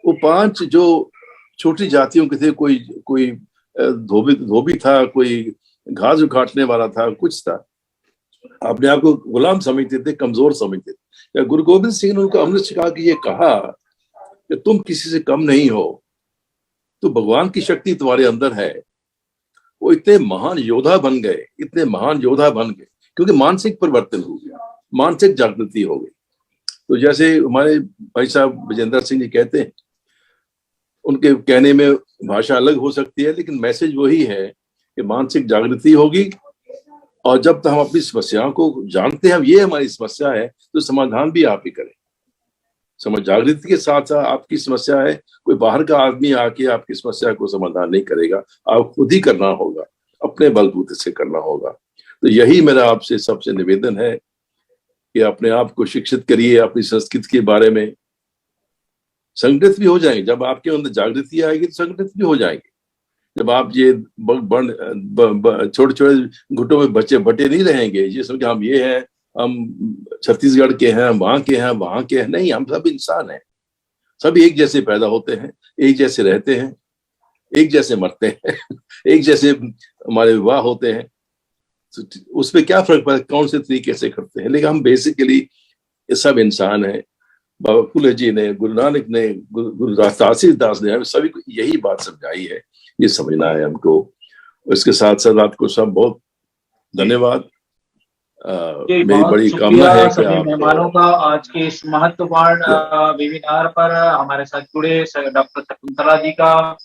F: वो 5 जो छोटी जातियों के थे, कोई धोबी था, कोई घास उखाड़ने वाला था, कुछ था, अपने आप को गुलाम समझते थे, कमजोर समझते थे। गुरु गोविंद सिंह ने उनको अमृत सिखा के ये कहा कि तुम किसी से कम नहीं हो, तो भगवान की शक्ति तुम्हारे अंदर है। वो इतने महान योद्धा बन गए, क्योंकि मानसिक परिवर्तन हो गया, मानसिक जागृति हो गई। तो जैसे हमारे भाई साहब विजेंद्र सिंह जी कहते हैं, उनके कहने में भाषा अलग हो सकती है, लेकिन मैसेज वही है कि मानसिक जागृति होगी, और जब तक हम अपनी समस्याओं को जानते हैं, ये हमारी समस्या है, तो समाधान भी आप ही करें। समझ जागृति के साथ साथ आपकी समस्या है, कोई बाहर का आदमी आके आपकी समस्या को समाधान नहीं करेगा, आप खुद ही करना होगा, अपने बलबूते से करना होगा। तो यही मेरा आपसे सबसे निवेदन है कि अपने आप को शिक्षित करिए, अपनी संस्कृति के बारे में संगठित भी हो जाएंगे। जब आपके अंदर जागृति आएगी तो संगठित भी हो जाएंगे। जब आप ये छोटे छोटे गुटों में बटे नहीं रहेंगे, ये समझ हम ये हैं, हम छत्तीसगढ़ के हैं, वहां के हैं, वहां के हैं, नहीं, हम सब इंसान हैं, सब एक जैसे पैदा होते हैं, एक जैसे रहते हैं, एक जैसे मरते हैं एक जैसे हमारे विवाह होते हैं। उसमें क्या फर्क पड़ता है कौन से तरीके से करते हैं, लेकिन हम बेसिकली ये सब इंसान हैं। बाबा फुले जी ने, गुरु नानक ने, गुरु दास ने सभी को यही बात समझाई है, ये समझना है हमको। इसके साथ साथ आपको सब बहुत धन्यवाद। मेरी बड़ी कामना है कि आप
A: मेहमानों का आज के इस महत्वपूर्ण वेबिनार पर हमारे साथ जुड़े डॉक्टर शकुंतला जी का,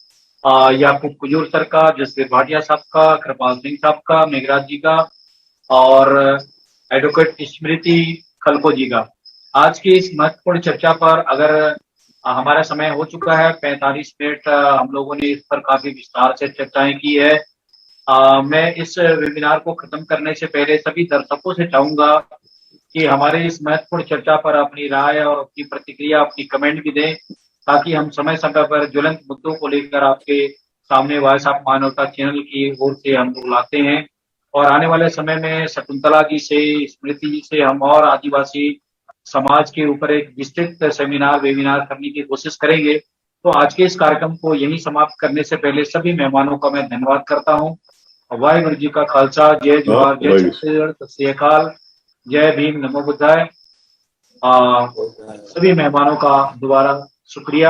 A: याकूब कुजूर सर का, जसवीर भाटिया साहब का, कृपाल सिंह साहब का, मेघराज जी का, और एडवोकेट स्मृति खलको जी का। आज की इस महत्वपूर्ण चर्चा पर अगर हमारा समय हो चुका है 45 मिनट, हम लोगों ने इस पर काफी विस्तार से चर्चाएं की है। मैं इस वेबिनार को खत्म करने से पहले सभी दर्शकों से चाहूंगा कि हमारे इस महत्वपूर्ण चर्चा पर अपनी राय और अपनी प्रतिक्रिया, अपनी कमेंट भी दें, ताकि हम समय समय पर ज्वलंत मुद्दों को लेकर आपके सामने वॉइस ऑफ मानवता चैनल की ओर से हम लोग लाते हैं। और आने वाले समय में शकुंतला जी से, स्मृति जी से हम और आदिवासी समाज के ऊपर एक विस्तृत वेबिनार करने की कोशिश करेंगे। तो आज के इस कार्यक्रम को यहीं समाप्त करने से पहले सभी मेहमानों का मैं धन्यवाद करता हूँ। वाहिगुरु जी का खालसा, जय जोहार, जय छत्तीसगढ़, सत श्री अकाल, जय भीम, नमो बुद्धाय। सभी मेहमानों का दोबारा शुक्रिया।